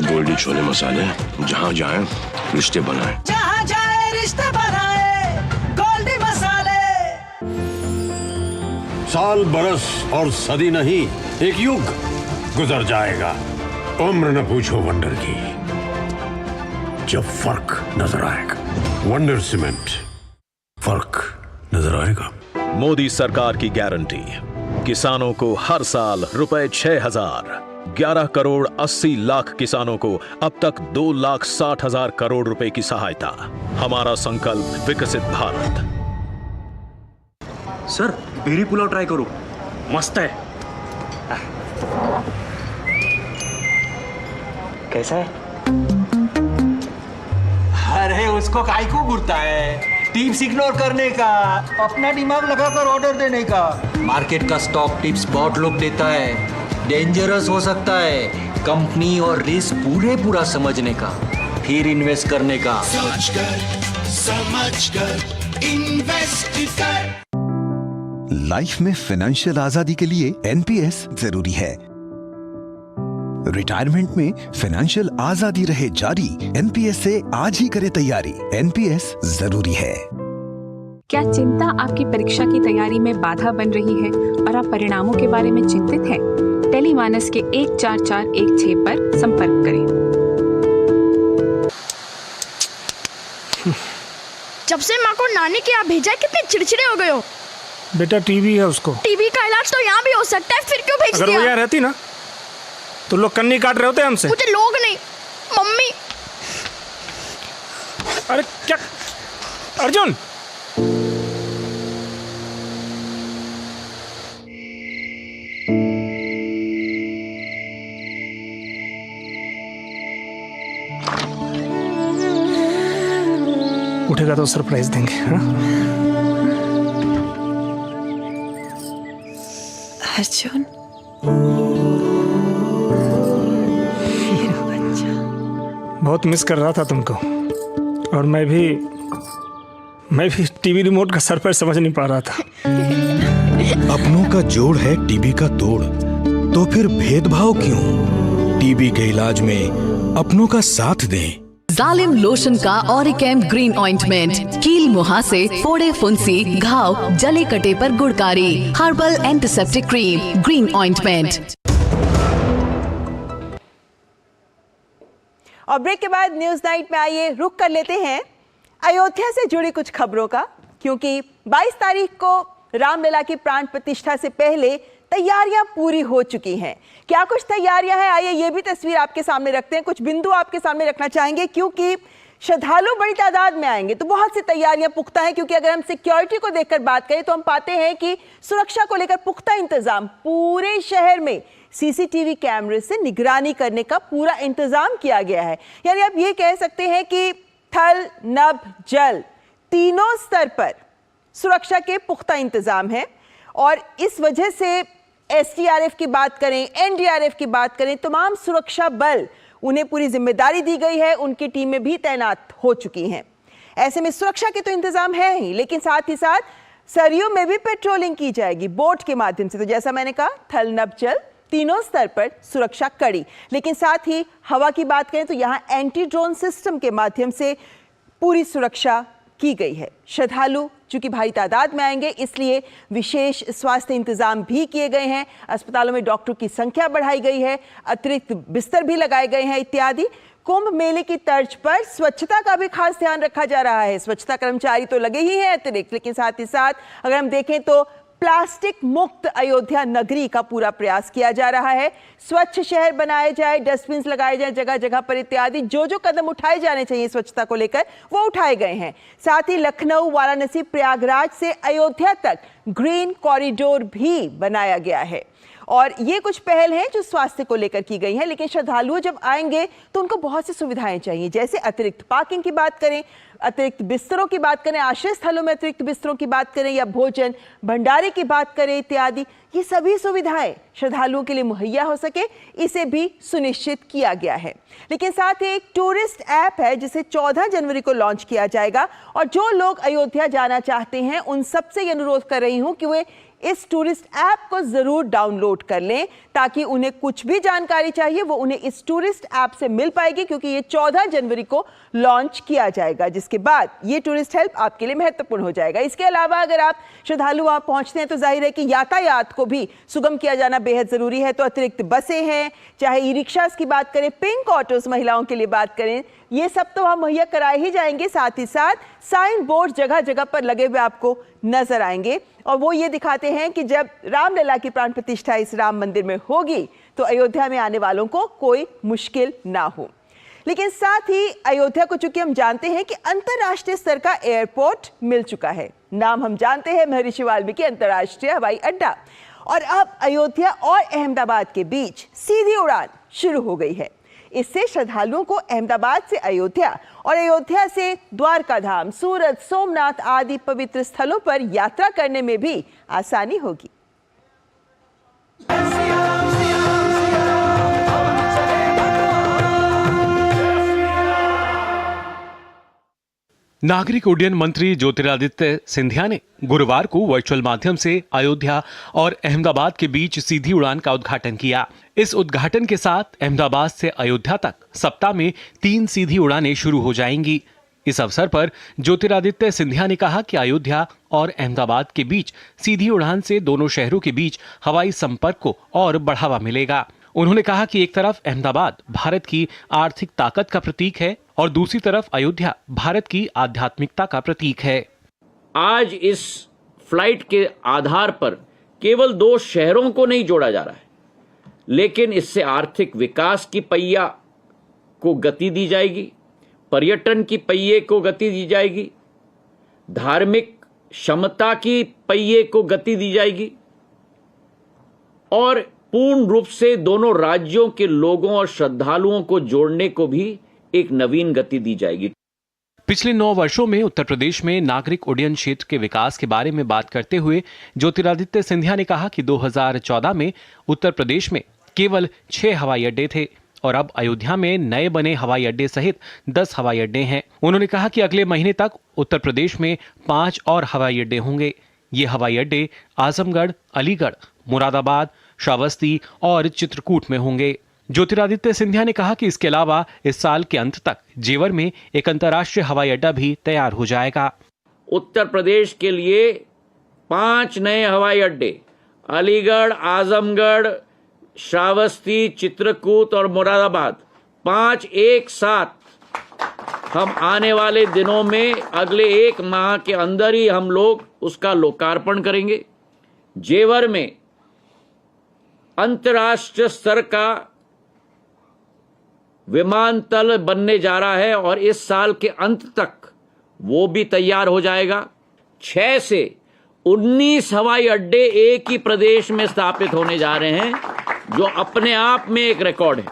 गोल्डी छोले मसाले, जहाँ जाए रिश्ते बनाए, जहाँ जाए रिश्ते बनाए, गोल्डी मसाले। साल, बरस और सदी नहीं, एक युग गुजर जाएगा, उम्र न पूछो वंडर की, जब फर्क नजर आएगा। वंडर सीमेंट, फर्क नजर आएगा। मोदी सरकार की गारंटी, किसानों को हर साल रुपए 6,000, 11 करोड़ 80 लाख किसानों को अब तक 2,60,000 करोड़ रुपए की सहायता। हमारा संकल्प विकसित Bharat. Sir, berry pulao try करो, मस्त है। कैसा है? अरे उसको काहे को घूरता है? टिप्स इग्नोर करने का, अपना दिमाग लगाकर ऑर्डर देने का। मार्केट का स्टॉक टिप्स बहुत लोग देता है, डेंजरस हो सकता है। कंपनी और रिस्क पूरा समझने का, फिर इन्वेस्ट करने का। सोचकर समझकर इन्वेस्ट कर। लाइफ में फाइनेंशियल आजादी के लिए एनपीएस जरूरी है। रिटायरमेंट में फाइनेंशियल आजादी रहे जारी, एनपीएस से आज ही करे तैयारी। एनपीएस जरूरी है। क्या चिंता आपकी परीक्षा की तैयारी में बाधा बन रही है और आप परिणामों के बारे में चिंतित हैं? टेलीमानस के 14416 पर संपर्क करें। जब से माँ को नानी के यहाँ भेजा, कितने चिड़चिड़े हो गए हो। बेटा टीबी है उसको। टीबी का इलाज तो यहाँ भी हो सकता है, फिर क्यों भेज दिया? अगर वो यहाँ रहती ना तो लोग कन्नी काट रहे होते हमसे। मुझे लोग नहीं, मम्मी। अरे क्या अर्जुन, उठेगा तो सरप्राइज देंगे। हाँ? अर्जुन, बहुत मिस कर रहा था तुमको, और मैं भी टीवी रिमोट का सर पर समझ नहीं पा रहा था। अपनों का जोड़ है टीबी का तोड़, तो फिर भेदभाव क्यों? टीबी के इलाज में अपनों का साथ दें। जालिम लोशन का ऑरिकैम ग्रीन ऑइंटमेंट, कील मुहासे, फोड़े फुंसी, घाव, जले कटे पर गुड़कारी, herbal antiseptic cream, green ointment. और ब्रेक के बाद न्यूज नाइट में आइए रुक कर लेते हैं अयोध्या से जुड़ी कुछ खबरों का, क्योंकि 22 तारीख को रामलला की प्राण प्रतिष्ठा से पहले तैयारियां पूरी हो चुकी हैं। क्या कुछ तैयारियां हैं, आइए ये भी तस्वीर आपके सामने रखते हैं। कुछ बिंदु आपके सामने रखना चाहेंगे, क्योंकि श्रद्धालु बड़ी तादाद में आएंगे तो बहुत सी तैयारियां पुख्ता हैं। क्योंकि अगर हम सिक्योरिटी को देखकर बात करें तो हम पाते हैं कि सुरक्षा को लेकर पुख्ता इंतजाम, पूरे शहर में सीसीटीवी कैमरे से निगरानी करने का पूरा इंतजाम किया गया है। यानी आप ये कह सकते हैं कि थल, नभ, जल तीनों स्तर पर सुरक्षा के पुख्ता इंतजाम है। और इस वजह से एसडीआरएफ की बात करें, एनडीआरएफ की बात करें, तमाम सुरक्षा बल, उन्हें पूरी जिम्मेदारी दी गई है, उनकी टीमें भी तैनात हो चुकी हैं। ऐसे में सुरक्षा के तो इंतजाम है ही, लेकिन साथ ही साथ सरयू में भी पेट्रोलिंग की जाएगी बोट के माध्यम से। तो जैसा मैंने कहा, थल, नभ, जल तीनों स्तर पर सुरक्षा कड़ी। लेकिन साथ ही हवा की बात करें तो यहाँ एंटी ड्रोन सिस्टम के माध्यम से पूरी सुरक्षा की गई है। श्रद्धालु चूंकि भारी तादाद में आएंगे, इसलिए विशेष स्वास्थ्य इंतजाम भी किए गए हैं। अस्पतालों में डॉक्टरों की संख्या बढ़ाई गई है, अतिरिक्त बिस्तर भी लगाए गए हैं इत्यादि। कुंभ मेले की तर्ज पर स्वच्छता का भी खास ध्यान रखा जा रहा है। स्वच्छता कर्मचारी तो लगे ही हैं अतिरिक्त, लेकिन साथ ही साथ अगर हम देखें तो प्लास्टिक मुक्त अयोध्या नगरी का पूरा प्रयास किया जा रहा है। स्वच्छ शहर बनाए जाए, डस्टबिन लगाए जाए जगह जगह पर इत्यादि, जो जो कदम उठाए जाने चाहिए स्वच्छता को लेकर वो उठाए गए हैं। साथ ही लखनऊ, वाराणसी, प्रयागराज से अयोध्या तक ग्रीन कॉरिडोर भी बनाया गया है। और ये कुछ पहल हैं जो स्वास्थ्य को लेकर की गई हैं। लेकिन श्रद्धालु जब आएंगे तो उनको बहुत सी सुविधाएं चाहिए, जैसे अतिरिक्त पार्किंग की बात करें, अतिरिक्त बिस्तरों की बात करें, आश्रय स्थलों में अतिरिक्त बिस्तरों की बात करें, या भोजन भंडारे की बात करें इत्यादि, ये सभी सुविधाएं श्रद्धालुओं के लिए मुहैया हो सके, इसे भी सुनिश्चित किया गया है। लेकिन साथ ही एक टूरिस्ट ऐप है जिसे 14 जनवरी को लॉन्च किया जाएगा। और जो लोग अयोध्या जाना चाहते हैं उन सबसे ये अनुरोध कर रही हूं कि वे इस टूरिस्ट ऐप को जरूर डाउनलोड कर लें, ताकि उन्हें कुछ भी जानकारी चाहिए वो उन्हें इस टूरिस्ट ऐप से मिल पाएगी, क्योंकि ये 14 जनवरी को लॉन्च किया जाएगा, जिसके बाद ये टूरिस्ट हेल्प आपके लिए महत्वपूर्ण हो जाएगा। इसके अलावा अगर आप श्रद्धालु वहां पहुंचते हैं तो जाहिर है कि यातायात को भी सुगम किया जाना बेहद जरूरी है। तो अतिरिक्त बसें हैं, चाहे ई रिक्शास की बात करें, पिंक ऑटोस महिलाओं के लिए बात करें, ये सब तो वहां मुहैया कराए ही जाएंगे। साथ ही साथ साइन बोर्ड जगह जगह पर लगे हुए आपको नजर आएंगे, और वो ये दिखाते हैं कि जब रामलला की प्राण प्रतिष्ठा इस राम मंदिर में होगी तो अयोध्या में आने वालों को कोई मुश्किल ना हो। लेकिन साथ ही अयोध्या को चूंकि हम जानते हैं कि अंतर्राष्ट्रीय स्तर का एयरपोर्ट मिल चुका है, नाम हम जानते हैं महर्षि वाल्मीकि अंतर्राष्ट्रीय हवाई अड्डा, और अब अयोध्या और अहमदाबाद के बीच सीधी उड़ान शुरू हो गई है। इससे श्रद्धालुओं को अहमदाबाद से अयोध्या और अयोध्या से द्वारका धाम, सूरत, सोमनाथ आदि पवित्र स्थलों पर यात्रा करने में भी आसानी होगी। नागरिक उड्डयन मंत्री ज्योतिरादित्य सिंधिया ने गुरुवार को वर्चुअल माध्यम से अयोध्या और अहमदाबाद के बीच सीधी उड़ान का उद्घाटन किया। इस उद्घाटन के साथ अहमदाबाद से अयोध्या तक सप्ताह में 3 सीधी उड़ानें शुरू हो जाएंगी। इस अवसर पर ज्योतिरादित्य सिंधिया ने कहा कि अयोध्या और अहमदाबाद के बीच सीधी उड़ान से दोनों शहरों के बीच हवाई संपर्क को और बढ़ावा मिलेगा। उन्होंने कहा कि एक तरफ अहमदाबाद भारत की आर्थिक ताकत का प्रतीक है और दूसरी तरफ अयोध्या भारत की आध्यात्मिकता का प्रतीक है। आज इस फ्लाइट के आधार पर केवल 2 शहरों को नहीं जोड़ा जा रहा है, लेकिन इससे आर्थिक विकास की पहिया को गति दी जाएगी, पर्यटन की पहिए को गति दी जाएगी, धार्मिक क्षमता की पहिए को गति दी जाएगी, और पूर्ण रूप से दोनों राज्यों के लोगों और श्रद्धालुओं को जोड़ने को भी एक नवीन गति दी जाएगी। पिछले 9 वर्षों में उत्तर प्रदेश में नागरिक उड्डयन क्षेत्र के विकास के बारे में बात करते हुए ज्योतिरादित्य सिंधिया ने कहा कि 2014 में उत्तर प्रदेश में केवल 6 हवाई अड्डे थे और अब अयोध्या में नए बने हवाई अड्डे सहित 10 हवाई अड्डे हैं। उन्होंने कहा कि अगले महीने तक उत्तर प्रदेश में 5 और हवाई अड्डे होंगे। ये हवाई अड्डे आजमगढ़, अलीगढ़, मुरादाबाद, श्रावस्ती और चित्रकूट में होंगे। ज्योतिरादित्य सिंधिया ने कहा कि इसके अलावा इस साल के अंत तक जेवर में एक अंतर्राष्ट्रीय हवाई अड्डा भी तैयार हो जाएगा। उत्तर प्रदेश के लिए 5 नए हवाई अड्डे अलीगढ़, आजमगढ़, श्रावस्ती, चित्रकूट और मुरादाबाद 5 एक साथ हम आने वाले दिनों में अगले 1 माह के अंदर ही हम लोग उसका लोकार्पण करेंगे। जेवर में अंतर्राष्ट्रीय स्तर का विमानतल बनने जा रहा है और इस साल के अंत तक वो भी तैयार हो जाएगा। 6 से 19 हवाई अड्डे एक ही प्रदेश में स्थापित होने जा रहे हैं, जो अपने आप में एक रिकॉर्ड है।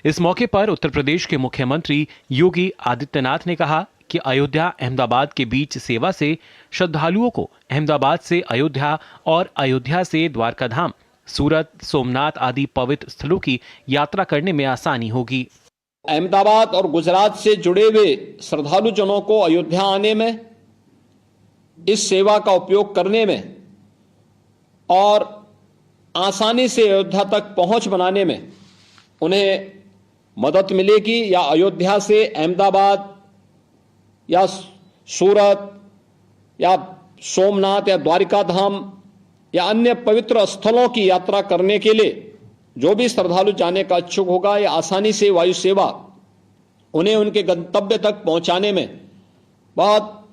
इस मौके पर उत्तर प्रदेश के मुख्यमंत्री योगी आदित्यनाथ ने कहा कि अयोध्या अहमदाबाद के बीच सेवा से श्रद्धालुओं को अहमदाबाद से अयोध्या और अयोध्या से द्वारका धाम, सूरत, सोमनाथ आदि पवित्र स्थलों की यात्रा करने में आसानी होगी। अहमदाबाद और गुजरात से जुड़े हुए श्रद्धालु जनों को अयोध्या आने में, इस सेवा का उपयोग करने में और आसानी से अयोध्या तक पहुंच बनाने में उन्हें मदद मिलेगी। या अयोध्या से अहमदाबाद या सूरत या सोमनाथ या द्वारिका धाम या अन्य पवित्र स्थलों की यात्रा करने के लिए जो भी श्रद्धालु जाने का इच्छुक होगा, या आसानी से वायु सेवा उन्हें उनके गंतव्य तक पहुंचाने में बहुत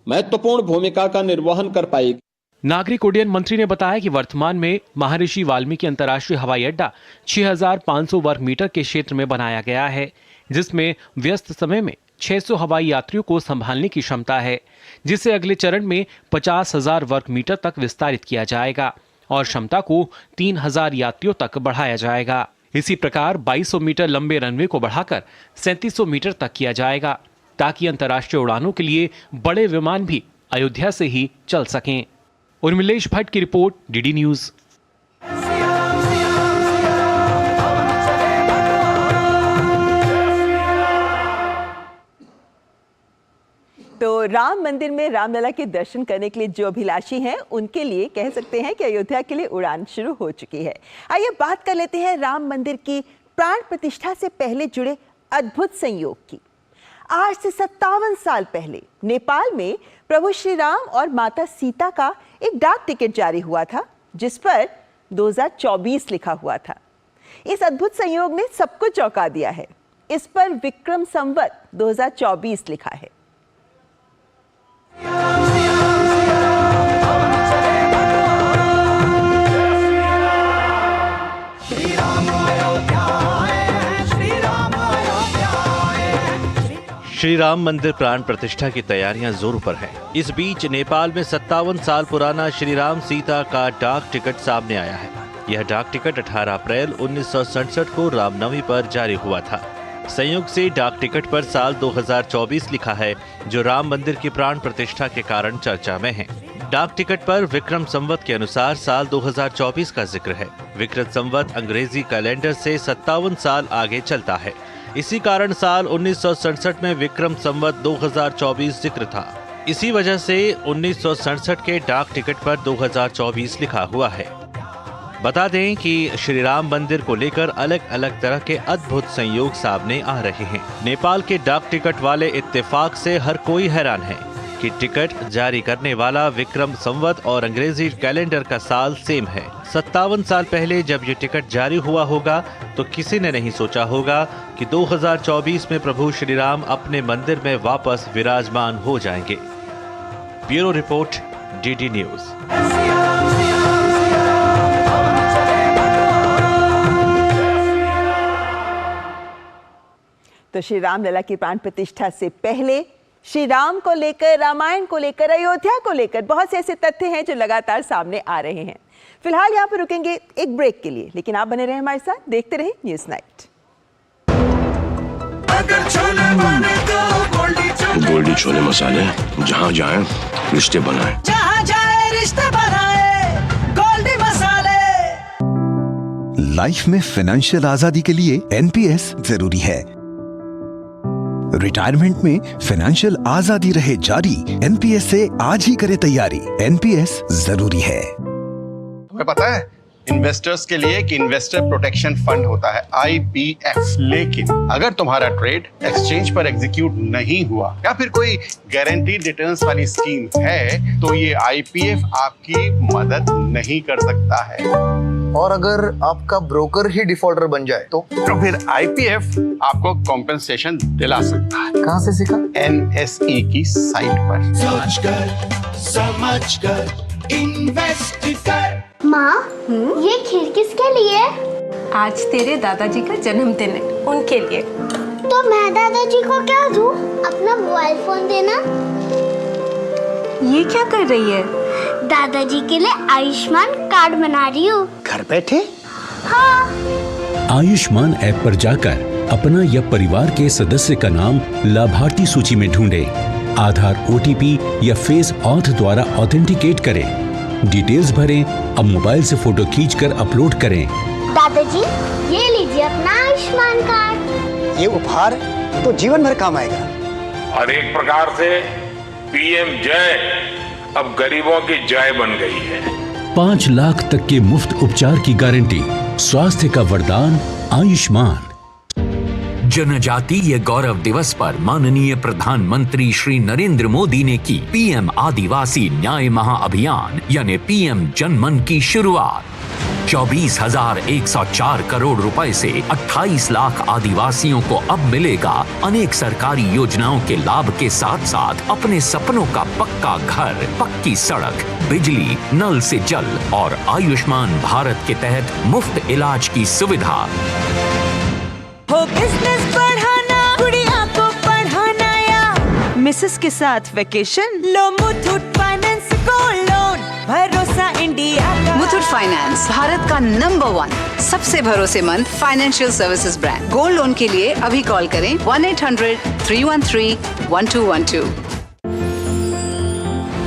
महत्वपूर्ण भूमिका का निर्वहन कर पाएगी। नागरिक उड्डयन मंत्री ने बताया कि वर्तमान में महर्षि वाल्मीकि अंतर्राष्ट्रीय हवाई अड्डा 6500 वर्ग मीटर के क्षेत्र में बनाया गया है, जिसमें व्यस्त समय में 600 हवाई यात्रियों को संभालने की क्षमता है, जिसे अगले चरण में 50,000 वर्ग मीटर तक विस्तारित किया जाएगा और क्षमता को 3,000 यात्रियों तक बढ़ाया जाएगा। इसी प्रकार 2200 मीटर लंबे रनवे को बढ़ाकर 3700 मीटर तक किया जाएगा, ताकि अंतर्राष्ट्रीय उड़ानों के लिए बड़े विमान भी अयोध्या से ही चल सकें। उर्मिलेश भट्ट की रिपोर्ट, डीडी न्यूज। तो राम मंदिर में रामलला के दर्शन करने के लिए जो अभिलाषी हैं, उनके लिए कह सकते हैं कि अयोध्या के लिए उड़ान शुरू हो चुकी है। आइए बात कर लेते हैं राम मंदिर की प्राण प्रतिष्ठा से पहले जुड़े अद्भुत संयोग की। आज से 57 साल पहले नेपाल में प्रभु श्री राम और माता सीता का एक डाक टिकट जारी हुआ था, जिस पर 2024 लिखा हुआ था। इस अद्भुत संयोग ने सबको चौंका दिया है। इस पर विक्रम संवत 2024 लिखा है। श्री राम मंदिर प्राण प्रतिष्ठा की तैयारियां जोरों पर हैं। इस बीच नेपाल में 57 साल पुराना श्री राम सीता का डाक टिकट सामने आया है। यह डाक टिकट 18 अप्रैल 1967 को रामनवमी पर जारी हुआ था। संयोग से डाक टिकट पर साल 2024 लिखा है, जो राम मंदिर की प्राण प्रतिष्ठा के कारण चर्चा में है। डाक टिकट पर विक्रम संवत के अनुसार साल 2024 का जिक्र है। विक्रम संवत अंग्रेजी कैलेंडर से 57 साल आगे चलता है। इसी कारण साल 1967 में विक्रम संवत 2024 जिक्र था। इसी वजह से 1967 के डाक टिकट पर 2024 लिखा हुआ है। बता दें कि श्री राम मंदिर को लेकर अलग अलग तरह के अद्भुत संयोग सामने आ रहे हैं। नेपाल के डाक टिकट वाले इत्तेफाक से हर कोई हैरान है कि टिकट जारी करने वाला विक्रम संवत और अंग्रेजी कैलेंडर का साल सेम है। 57 साल पहले जब ये टिकट जारी हुआ होगा तो किसी ने नहीं सोचा होगा कि 2024 में प्रभु श्री राम अपने मंदिर में वापस विराजमान हो जाएंगे। Bureau report, DD news. तो श्री राम लला की प्राण प्रतिष्ठा से पहले श्री राम को लेकर, रामायण को लेकर, अयोध्या को लेकर बहुत से ऐसे तथ्य हैं जो लगातार सामने आ रहे हैं। फिलहाल यहाँ पर रुकेंगे एक ब्रेक के लिए, लेकिन आप बने रहे हमारे साथ, देखते रहे न्यूज़ नाइट। अगर छोले बने तो गोल्डी गोल्डी छोले मसाले, जहाँ जाए रिश्ते बनाए। जहाँ जाए रिश्ते बनाए गोल्डी मसाले। लाइफ में फाइनेंशियल आजादी के लिए एनपीएस जरूरी है। रिटायरमेंट में फाइनेंशियल आजादी रहे जारी, एनपीएस से आज ही करे तैयारी। एनपीएस जरूरी है। तुम्हें पता है इन्वेस्टर्स के लिए कि इन्वेस्टर प्रोटेक्शन फंड होता है IPF, लेकिन अगर तुम्हारा ट्रेड एक्सचेंज पर एग्जीक्यूट नहीं हुआ या फिर कोई गारंटीड रिटर्न्स वाली स्कीम है तो ये IPF आपकी मदद नहीं कर सकता है। और अगर आपका ब्रोकर ही डिफॉल्टर बन जाए तो फिर IPF आपको कॉम्पेंसेशन दिला सकता है। कहाँ से सीखा? NSE की साइट पर। सोच कर समझ कर इन्वेस्ट कर। माँ ये खीर किसके लिए? आज तेरे दादाजी का जन्मदिन है, उनके लिए। तो मैं दादाजी को क्या दूँ? अपना मोबाइल फोन देना। ये क्या कर रही है? दादाजी के लिए आयुष्मान कार्ड बना रही हूँ। घर बैठे? हाँ। आयुष्मान ऐप पर जाकर अपना या परिवार के सदस्य का नाम लाभार्थी सूची में ढूंढें, आधार, OTP या फेस ऑथ द्वारा ऑथेंटिकेट करें, डिटेल्स भरें। अब मोबाइल से फोटो खींचकर अपलोड करें। दादाजी ये लीजिए अपना आयुष्मान कार्ड। ये उपहार तो जीवन भर काम आएगा। और एक प्रकार से PM जय अब गरीबों की जय बन गई है। 5 लाख तक के मुफ्त उपचार की गारंटी, स्वास्थ्य का वरदान आयुष्मान। जनजातीय गौरव दिवस पर माननीय प्रधानमंत्री श्री नरेंद्र मोदी ने की PM आदिवासी न्याय महाअभियान यानी PM जनमन की शुरुआत। 24,104 करोड़ रुपए से 28 लाख आदिवासियों को अब मिलेगा अनेक सरकारी योजनाओं के लाभ के साथ साथ अपने सपनों का पक्का घर, पक्की सड़क, बिजली, नल से जल और आयुष्मान भारत के तहत मुफ्त इलाज की सुविधा। हो बिजनेस बढ़ाना, गुड़िया को पढ़ाना या मिसेस के साथ वेकेशन, लो मुथूट फाइनेंस गोल्ड लोन, भरोसा इंडिया का। मुथूट फाइनेंस भारत का नंबर 1 सबसे भरोसेमंद financial services brand. Gold loan के लिए अभी कॉल करें 1-800-313-1212।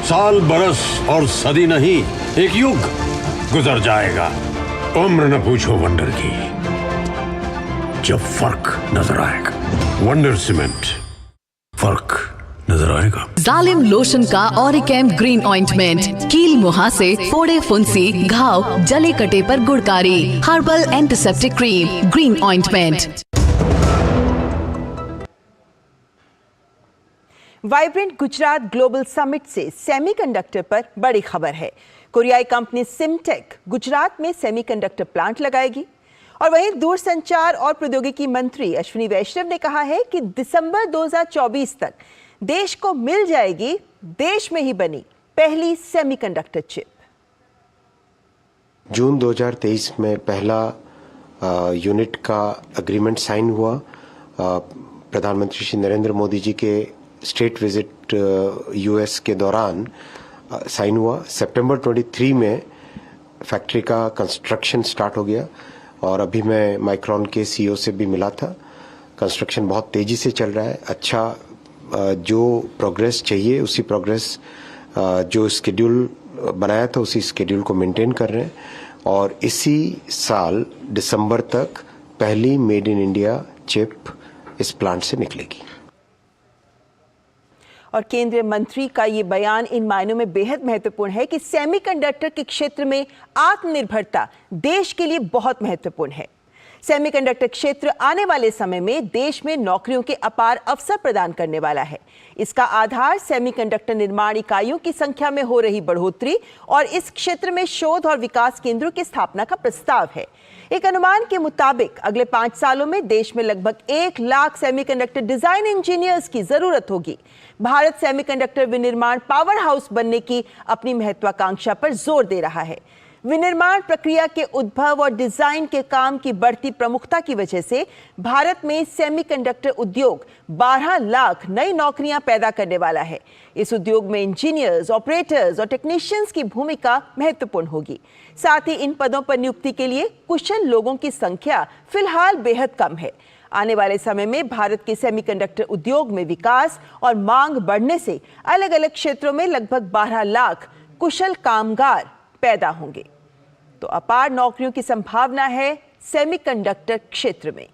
साल, बरस और सदी नहीं, एक युग गुजर जाएगा। उम्र न पूछो वंडर की, जब फर्क नजर आएगा। वंडर सीमेंट, फर्क नजर आएगा। जालिम लोशन का ऑरिकैम ग्रीन ऑइंटमेंट, कील मुहासे, फोड़े फुंसी, घाव, जले कटे पर गुड़कारी, herbal antiseptic cream, green ointment. Vibrant Gujarat global summit से सेमीकंडक्टर पर बड़ी खबर है। कोरियाई कंपनी सिमटेक गुजरात में सेमीकंडक्टर प्लांट लगाएगी। और वहीं दूरसंचार और प्रौद्योगिकी मंत्री अश्विनी वैष्णव ने कहा है कि दिसंबर 2024 तक देश को मिल जाएगी देश में ही बनी पहली सेमीकंडक्टर चिप। जून 2023 में पहला यूनिट का एग्रीमेंट साइन हुआ। प्रधानमंत्री श्री नरेंद्र मोदी जी के स्टेट विजिट US के दौरान साइन हुआ। सितंबर 23 में फैक्ट्री का कंस्ट्रक्शन स्टार्ट हो गया और अभी मैं माइक्रॉन के CEO से भी मिला था। कंस्ट्रक्शन बहुत तेजी से चल रहा है। अच्छा, जो प्रोग्रेस चाहिए उसी प्रोग्रेस, जो स्केड्यूल बनाया था उसी स्केड्यूल को मेंटेन कर रहे हैं और इसी साल दिसंबर तक पहली मेड इन इंडिया चिप इस प्लांट से निकलेगी। और केंद्रीय मंत्री का ये बयान इन मायनों में बेहद महत्वपूर्ण है कि सेमीकंडक्टर के क्षेत्र में आत्मनिर्भरता देश के लिए बहुत महत्वपूर्ण है। सेमीकंडक्टर क्षेत्र आने वाले समय में देश में नौकरियों के अपार अवसर प्रदान करने वाला है। इसका आधार सेमीकंडक्टर निर्माण इकाइयों की संख्या में हो रही बढ़ोतरी और इस क्षेत्र में शोध और विकास केंद्रों की स्थापना का प्रस्ताव है। एक अनुमान के मुताबिक अगले 5 सालों में देश में लगभग 1 लाख सेमीकंडक्टर डिजाइन इंजीनियर्स की जरूरत होगी। भारत सेमीकंडक्टर विनिर्माण पावर हाउस बनने की अपनी महत्वाकांक्षा पर जोर दे रहा है। विनिर्माण प्रक्रिया के उद्भव और डिजाइन के काम की बढ़ती प्रमुखता की वजह से भारत में सेमीकंडक्टर उद्योग 12 लाख नई नौकरियां पैदा करने वाला है। इस उद्योग में इंजीनियर्स, ऑपरेटर्स और टेक्नीशियंस की भूमिका महत्वपूर्ण होगी। साथ ही इन पदों पर नियुक्ति के लिए कुशल लोगों की संख्या फिलहाल बेहद कम है। आने वाले समय में भारत के सेमीकंडक्टर उद्योग में विकास और मांग बढ़ने से अलग अलग क्षेत्रों में लगभग 12 लाख कुशल कामगार पैदा होंगे। तो अपार नौकरियों की संभावना है सेमीकंडक्टर क्षेत्र में।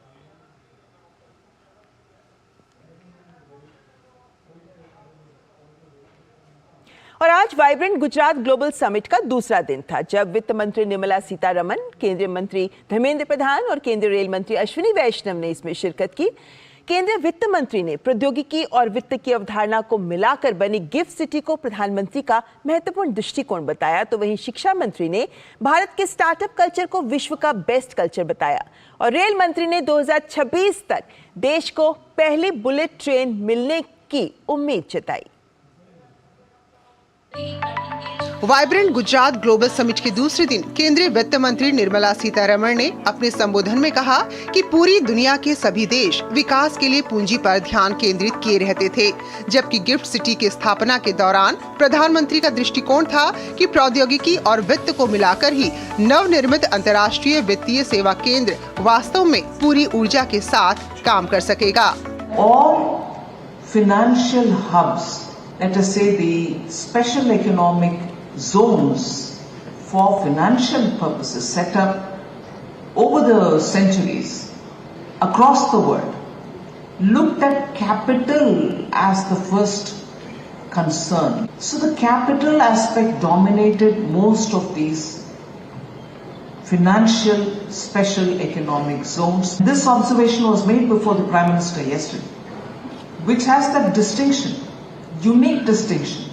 और आज वाइब्रेंट गुजरात ग्लोबल समिट का दूसरा दिन था, जब वित्त मंत्री निर्मला सीतारमण, केंद्रीय मंत्री धर्मेंद्र प्रधान और केंद्रीय रेल मंत्री अश्विनी वैष्णव ने इसमें शिरकत की। केंद्रीय वित्त मंत्री ने प्रौद्योगिकी और वित्त की अवधारणा को मिलाकर बनी गिफ्ट सिटी को प्रधानमंत्री का महत्वपूर्ण दृष्टिकोण बताया, तो वहीं शिक्षा मंत्री ने भारत के स्टार्टअप कल्चर को विश्व का बेस्ट कल्चर बताया और रेल मंत्री ने 2026 तक देश को पहली बुलेट ट्रेन मिलने की उम्मीद जताई। वाइब्रेंट गुजरात ग्लोबल समिट के दूसरे दिन केंद्रीय वित्त मंत्री निर्मला सीतारमण ने अपने संबोधन में कहा कि पूरी दुनिया के सभी देश विकास के लिए पूंजी पर ध्यान केंद्रित किए रहते थे, जबकि गिफ्ट सिटी की स्थापना के दौरान प्रधानमंत्री का दृष्टिकोण था कि प्रौद्योगिकी और वित्त को मिलाकर ही नवनिर्मित अंतर्राष्ट्रीय वित्तीय सेवा केंद्र वास्तव में पूरी ऊर्जा के साथ काम कर सकेगा। All financial hubs, let us say the special economic zones for financial purposes set up over the centuries across the world, looked at capital as the first concern. So the capital aspect dominated most of these financial special economic zones. This observation was made before the Prime Minister yesterday, which has that distinction, unique distinction,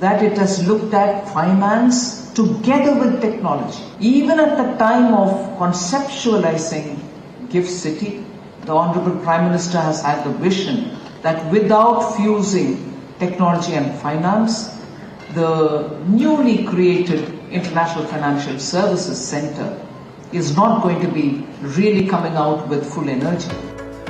that it has looked at finance together with technology. Even at the time of conceptualizing Gift City, the Honorable Prime Minister has had the vision that without fusing technology and finance, the newly created International Financial Services Center is not going to be really coming out with full energy.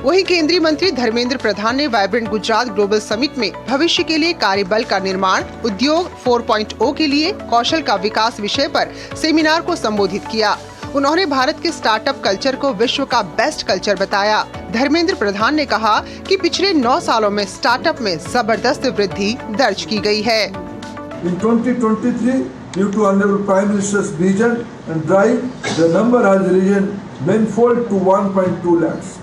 वहीं केंद्रीय मंत्री धर्मेंद्र प्रधान ने वाइब्रेंट गुजरात ग्लोबल समिट में भविष्य के लिए कार्यबल का निर्माण, उद्योग 4.0 के लिए कौशल का विकास विषय पर सेमिनार को संबोधित किया। उन्होंने भारत के स्टार्टअप कल्चर को विश्व का बेस्ट कल्चर बताया। धर्मेंद्र प्रधान ने कहा कि पिछले 9 सालों में स्टार्टअप में जबरदस्त वृद्धि दर्ज की गई है। In 2023, due to Honorable Prime Minister's vision and drive, the number has risen manifold to 1.2 lakhs.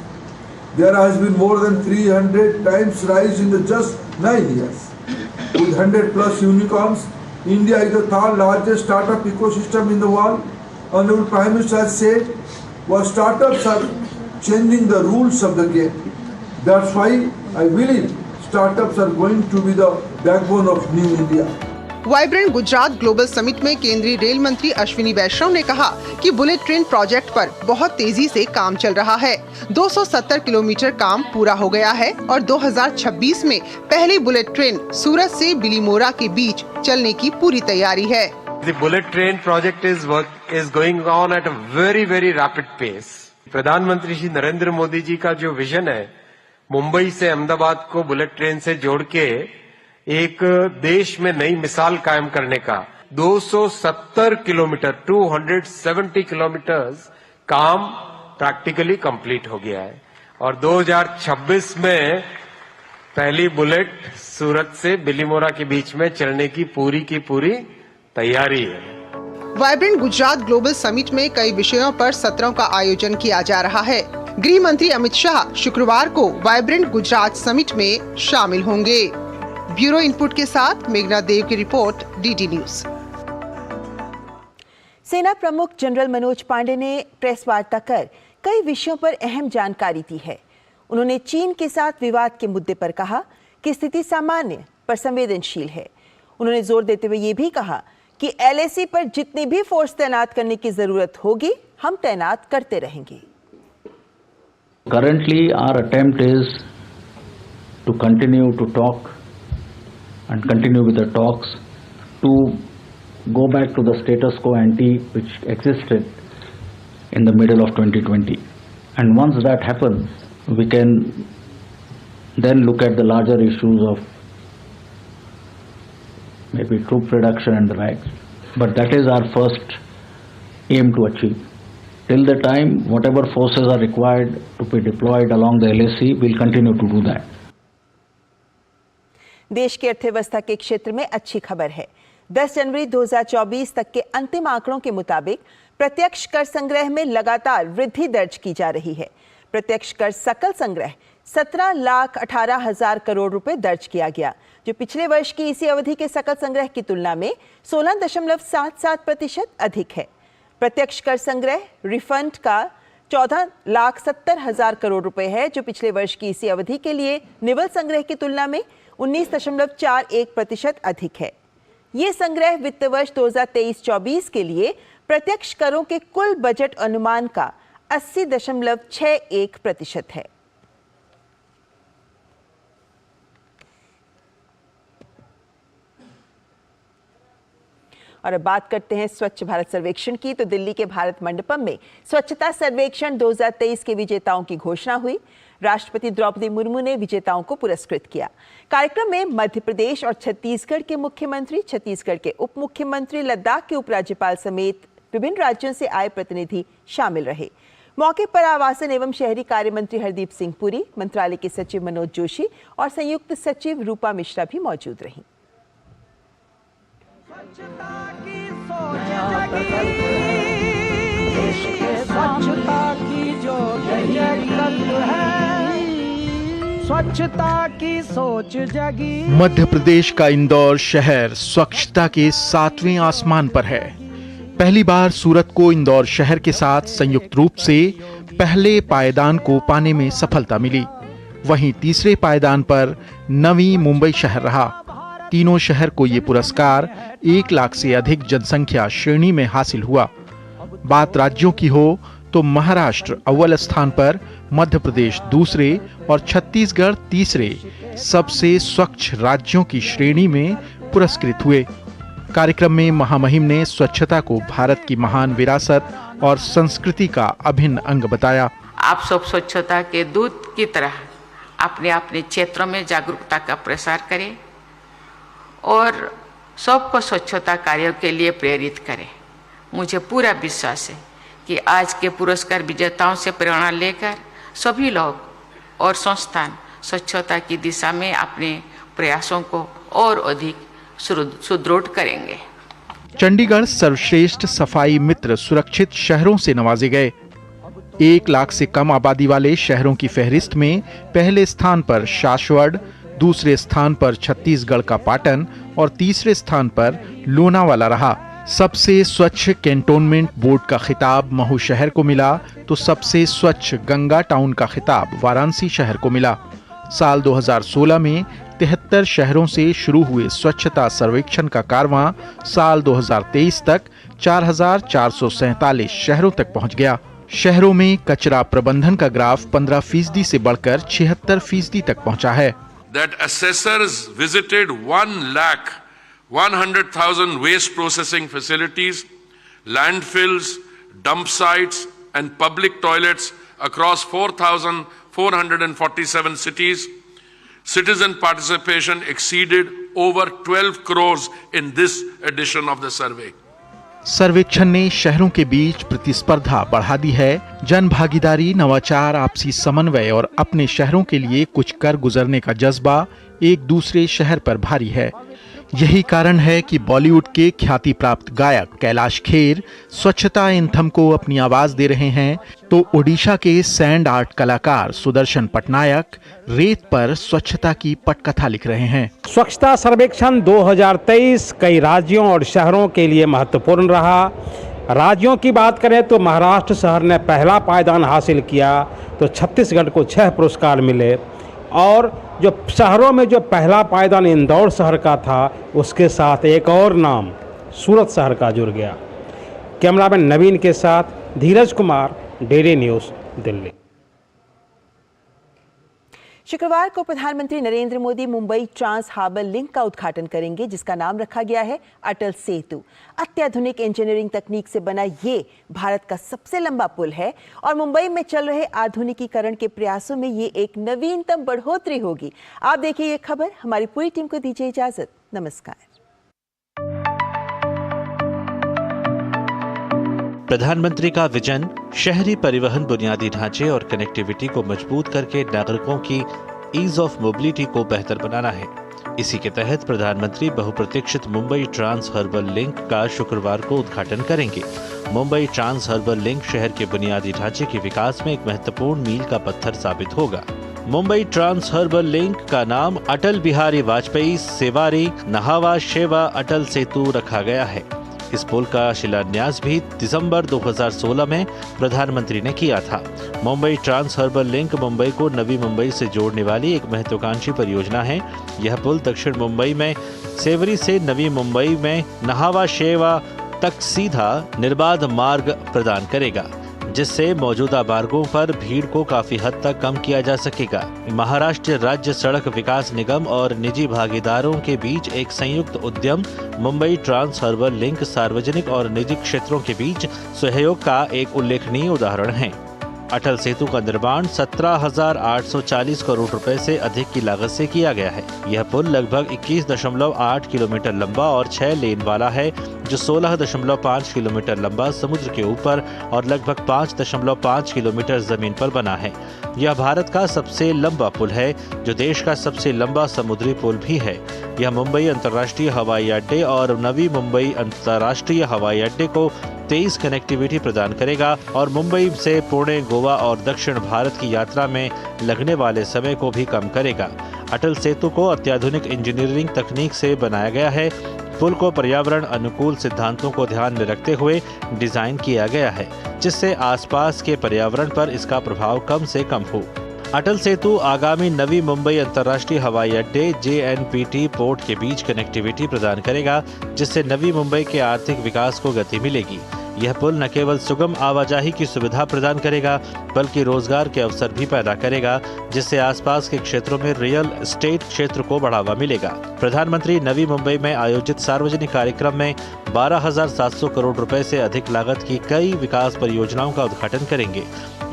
There has been more than 300 times rise in the just 9 years. With 100 plus unicorns, India is the third largest startup ecosystem in the world. Honorable Prime Minister has said, well, startups are changing the rules of the game. That's why I believe startups are going to be the backbone of new India. Vibrant Gujarat global summit में केंद्रीय रेल मंत्री अश्विनी वैष्णव ने कहा कि बुलेट ट्रेन प्रोजेक्ट पर बहुत तेजी से काम चल रहा है। 270 किलोमीटर काम पूरा हो गया है और 2026 में पहली बुलेट ट्रेन सूरत से बिलीमोरा के बीच चलने की पूरी तैयारी है। The bullet train project is going on at a very rapid pace. प्रधानमंत्री श्री नरेंद्र मोदी जी का जो विजन है, मुंबई से अहमदाबाद को बुलेट ट्रेन से जोड़ के एक देश में नई मिसाल कायम करने का, 270 किलोमीटर 270 किलोमीटर्स काम प्रैक्टिकली कंप्लीट हो गया है और 2026 में पहली बुलेट सूरत से बिलीमोरा के बीच में चलने की पूरी तैयारी है। वाइब्रेंट गुजरात ग्लोबल समिट में कई विषयों पर सत्रों का आयोजन किया जा रहा है। गृह मंत्री अमित शाह शुक्रवार को वाइब्रेंट गुजरात समिट में शामिल होंगे। ब्यूरो इनपुट के साथ मेघना देव की रिपोर्ट, डीडी न्यूज। सेना प्रमुख जनरल मनोज पांडे ने प्रेस वार्ता कर कई विषयों पर अहम जानकारी दी है। उन्होंने चीन के साथ विवाद के मुद्दे पर कहा कि स्थिति सामान्य पर संवेदनशील है। उन्होंने जोर देते हुए ये भी कहा कि एलएसी पर जितनी भी फोर्स तैनात करने की जरूरत होगी, हम तैनात करते रहेंगे। Currently, our attempt is to continue to talk and continue with the talks to go back to the status quo ante which existed in the middle of 2020. And once that happens, we can then look at the larger issues of maybe troop reduction and the likes. But that is our first aim to achieve. Till the time, whatever forces are required to be deployed along the LAC, we'll continue to do that. देश की अर्थव्यवस्था के क्षेत्र में अच्छी खबर है। 10 जनवरी 2024 तक के अंतिम आंकड़ों के मुताबिक प्रत्यक्ष कर संग्रह में लगातार वृद्धि दर्ज की जा रही है। प्रत्यक्ष कर सकल संग्रह 17,18,000 करोड़ रुपए दर्ज किया गया, जो पिछले वर्ष की इसी अवधि के सकल संग्रह की तुलना में 16.77% अधिक है। प्रत्यक्ष कर संग्रह रिफंड का 14,70,000 करोड़ रुपए है, जो पिछले वर्ष की इसी अवधि के लिए निवल संग्रह की तुलना में 19.41% अधिक है। ये संग्रह वित्त वर्ष 2023-24 के लिए प्रत्यक्ष करों के कुल बजट अनुमान का 80.61% है। और अब बात करते हैं स्वच्छ भारत सर्वेक्षण की। तो दिल्ली के भारत मंडपम में स्वच्छता सर्वेक्षण 2023 के विजेताओं की घोषणा हुई। राष्ट्रपति द्रौपदी मुर्मू ने विजेताओं को पुरस्कृत किया। कार्यक्रम में मध्य प्रदेश और छत्तीसगढ़ के मुख्यमंत्री, छत्तीसगढ़ के उप मुख्यमंत्री, लद्दाख के उपराज्यपाल समेत विभिन्न राज्यों से आए प्रतिनिधि शामिल रहे। मौके पर आवासन एवं शहरी कार्य मंत्री हरदीप सिंह पुरी, मंत्रालय के सचिव मनोज जोशी और संयुक्त सचिव रूपा मिश्रा भी मौजूद रहीं। स्वच्छता की सोच जगी। मध्य प्रदेश का इंदौर शहर स्वच्छता के 7वें आसमान पर है। पहली बार सूरत को इंदौर शहर के साथ संयुक्त रूप से पहले पायदान को पाने में सफलता मिली। वहीं तीसरे पायदान पर नवी मुंबई शहर रहा। तीनों शहर को ये पुरस्कार 1 लाख से अधिक जनसंख्या श्रेणी में हासिल हुआ। बात राज्यों की हो तो महाराष्ट्र अव्वल स्थान पर, मध्य प्रदेश दूसरे और छत्तीसगढ़ तीसरे सबसे स्वच्छ राज्यों की श्रेणी में पुरस्कृत हुए। कार्यक्रम में महामहिम ने स्वच्छता को भारत की महान विरासत और संस्कृति का अभिन्न अंग बताया। आप सब स्वच्छता के दूत की तरह अपने अपने क्षेत्रों में जागरूकता का प्रसार करें और सबको स्वच्छता कार्यों के लिए प्रेरित करें। मुझे पूरा विश्वास है कि आज के पुरस्कार विजेताओं से प्रेरणा लेकर सभी लोग और संस्थान स्वच्छता की दिशा में अपने प्रयासों को और अधिक सुदृढ़ करेंगे। चंडीगढ़ सर्वश्रेष्ठ सफाई मित्र सुरक्षित शहरों से नवाजे गए। 1 लाख से कम आबादी वाले शहरों की फहरिस्त में पहले स्थान पर शाश्वड़, दूसरे स्थान पर छत्तीसगढ़ का पाटन और तीसरे स्थान पर लोनावाला रहा। सबसे स्वच्छ कैंटोनमेंट बोर्ड का खिताब महू शहर को मिला, तो सबसे स्वच्छ गंगा टाउन का खिताब वाराणसी शहर को मिला। साल 2016 में 73 शहरों से शुरू हुए स्वच्छता सर्वेक्षण का कारवां साल 2023 तक 4,447 शहरों तक पहुंच गया। शहरों में कचरा प्रबंधन का ग्राफ 15% से बढ़कर 76% तक पहुंचा है। That assessors visited 1,100,000 waste processing facilities, landfills, dump sites and public toilets across 4,447 cities. Citizen participation exceeded over 12 crores in this edition of the survey. सर्वेक्षण ने शहरों के बीच प्रतिस्पर्धा बढ़ा दी है। जन भागीदारी, नवाचार, आपसी समन्वय और अपने शहरों के लिए कुछ कर गुजरने का जज्बा एक दूसरे शहर पर भारी है। यही कारण है कि बॉलीवुड के ख्याति प्राप्त गायक कैलाश खेर स्वच्छता एंथम को अपनी आवाज दे रहे हैं, तो ओडिशा के सैंड आर्ट कलाकार सुदर्शन पटनायक रेत पर स्वच्छता की पटकथा लिख रहे हैं। स्वच्छता सर्वेक्षण 2023 कई राज्यों और शहरों के लिए महत्वपूर्ण रहा। राज्यों की बात करें तो महाराष्ट्र शहर ने पहला पायदान हासिल किया, तो छत्तीसगढ़ को 6 पुरस्कार मिले और जो शहरों में जो पहला पायदान इंदौर शहर का था, उसके साथ एक और नाम सूरत शहर का जुड़ गया। कैमरामैन नवीन के साथ धीरज कुमार, डेली न्यूज़, दिल्ली। शुक्रवार को प्रधानमंत्री Narendra Modi Mumbai trans harbour link का उद्घाटन करेंगे, जिसका नाम रखा गया है अटल सेतु। अत्याधुनिक इंजीनियरिंग तकनीक से बना ये भारत का सबसे लंबा पुल है और मुंबई में चल रहे आधुनिकीकरण के प्रयासों में ये एक नवीनतम बढ़ोतरी होगी। आप देखिए ये खबर। हमारी पूरी टीम को दीजिए इजाजत। नमस्कार। प्रधानमंत्री का विजन शहरी परिवहन बुनियादी ढांचे और कनेक्टिविटी को मजबूत करके नागरिकों की ईज ऑफ मोबिलिटी को बेहतर बनाना है। इसी के तहत प्रधानमंत्री बहुप्रतीक्षित मुंबई ट्रांस हार्बर लिंक का शुक्रवार को उद्घाटन करेंगे। मुंबई ट्रांस हार्बर लिंक शहर के बुनियादी ढांचे के विकास में एक महत्वपूर्ण मील का पत्थर साबित होगा। मुंबई ट्रांस हार्बर लिंक का नाम अटल बिहारी वाजपेयी सेवारी नहावा शेवा अटल सेतु रखा गया है। इस पुल का शिलान्यास भी दिसंबर 2016 में प्रधानमंत्री ने किया था। Mumbai trans harbour link Mumbai को नवी मुंबई से जोड़ने वाली एक महत्वाकांक्षी परियोजना है। यह पुल दक्षिण मुंबई में सेवरी से नवी मुंबई में नहावा शेवा तक सीधा निर्बाध मार्ग प्रदान करेगा, जिससे मौजूदा मार्गों पर भीड़ को काफी हद तक कम किया जा सकेगा। महाराष्ट्र राज्य सड़क विकास निगम और निजी भागीदारों के बीच एक संयुक्त उद्यम मुंबई ट्रांस हार्बर लिंक सार्वजनिक और निजी क्षेत्रों के बीच सहयोग का एक उल्लेखनीय उदाहरण है। अटल सेतु का निर्माण 17,840 करोड़ रुपए से अधिक की लागत से किया गया है। यह पुल लगभग 21.8 किलोमीटर लंबा और 6 लेन वाला है, जो 16.5 किलोमीटर लंबा समुद्र के ऊपर और लगभग 5.5 किलोमीटर जमीन पर बना है। यह भारत का सबसे लंबा पुल है, जो देश का सबसे लंबा समुद्री पुल भी है। यह मुंबई अंतर्राष्ट्रीय हवाई अड्डे और नवी मुंबई अंतर्राष्ट्रीय हवाई अड्डे को 23 कनेक्टिविटी प्रदान करेगा और मुंबई से पुणे, गोवा और दक्षिण भारत की यात्रा में लगने वाले समय को भी कम करेगा। अटल सेतु को अत्याधुनिक इंजीनियरिंग तकनीक से बनाया गया है। पुल को पर्यावरण अनुकूल सिद्धांतों को ध्यान में रखते हुए डिजाइन किया गया है, जिससे आसपास के पर्यावरण पर इसका प्रभाव कम से कम हो। अटल सेतु आगामी नवी मुंबई अंतर्राष्ट्रीय हवाई अड्डे JNPT पोर्ट के बीच कनेक्टिविटी प्रदान करेगा, जिससे नवी मुंबई के आर्थिक विकास को गति मिलेगी। यह पुल न केवल सुगम आवाजाही की सुविधा प्रदान करेगा, बल्कि रोजगार के अवसर भी पैदा करेगा, जिससे आसपास के क्षेत्रों में रियल एस्टेट क्षेत्र को बढ़ावा मिलेगा। प्रधानमंत्री नवी मुंबई में आयोजित सार्वजनिक कार्यक्रम में 12,700 करोड़ रुपए से अधिक लागत की कई विकास परियोजनाओं का उद्घाटन करेंगे।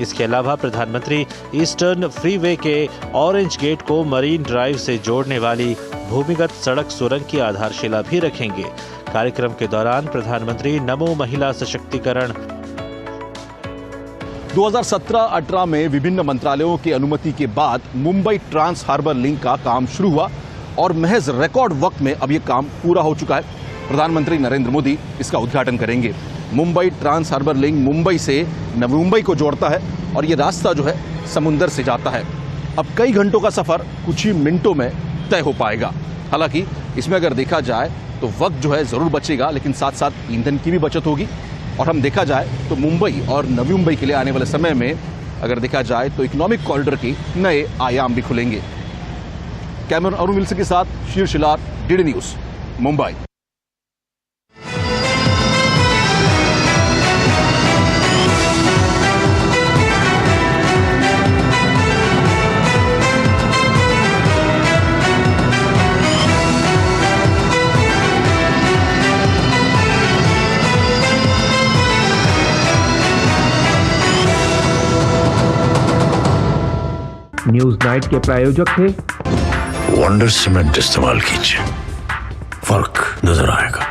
इसके अलावा प्रधानमंत्री ईस्टर्न फ्रीवे के ऑरेंज गेट को मरीन ड्राइव से जोड़ने वाली भूमिगत सड़क सुरंग की आधारशिला भी रखेंगे। कार्यक्रम के दौरान प्रधानमंत्री नमो महिला सशक्तिकरण 2017-18 में विभिन्न मंत्रालयों की अनुमति के बाद मुंबई ट्रांस हार्बर लिंक का काम शुरू हुआ और महज रिकॉर्ड वक्त में अब ये काम पूरा हो चुका है। प्रधानमंत्री नरेंद्र मोदी इसका उद्घाटन करेंगे। Mumbai trans harbour link Mumbai से नवी मुंबई को जोड़ता है और ये रास्ता जो है समुंदर से जाता है। अब कई घंटों का सफर कुछ ही मिनटों में तय हो पाएगा। हालांकि इसमें अगर देखा जाए तो वक्त जो है जरूर बचेगा, लेकिन साथ साथ ईंधन की भी बचत होगी। और हम देखा जाए तो मुंबई और नवी मुंबई के लिए आने वाले समय में अगर देखा जाए तो इकोनॉमिक कॉरिडोर के नए आयाम भी खुलेंगे। कैमरा अरुण विल्सन के साथ शीर शिलार, DD news, Mumbai. News night के प्रायोजक थे वंडर सीमेंट इस्तेमाल कीजिए, फर्क नजर आएगा।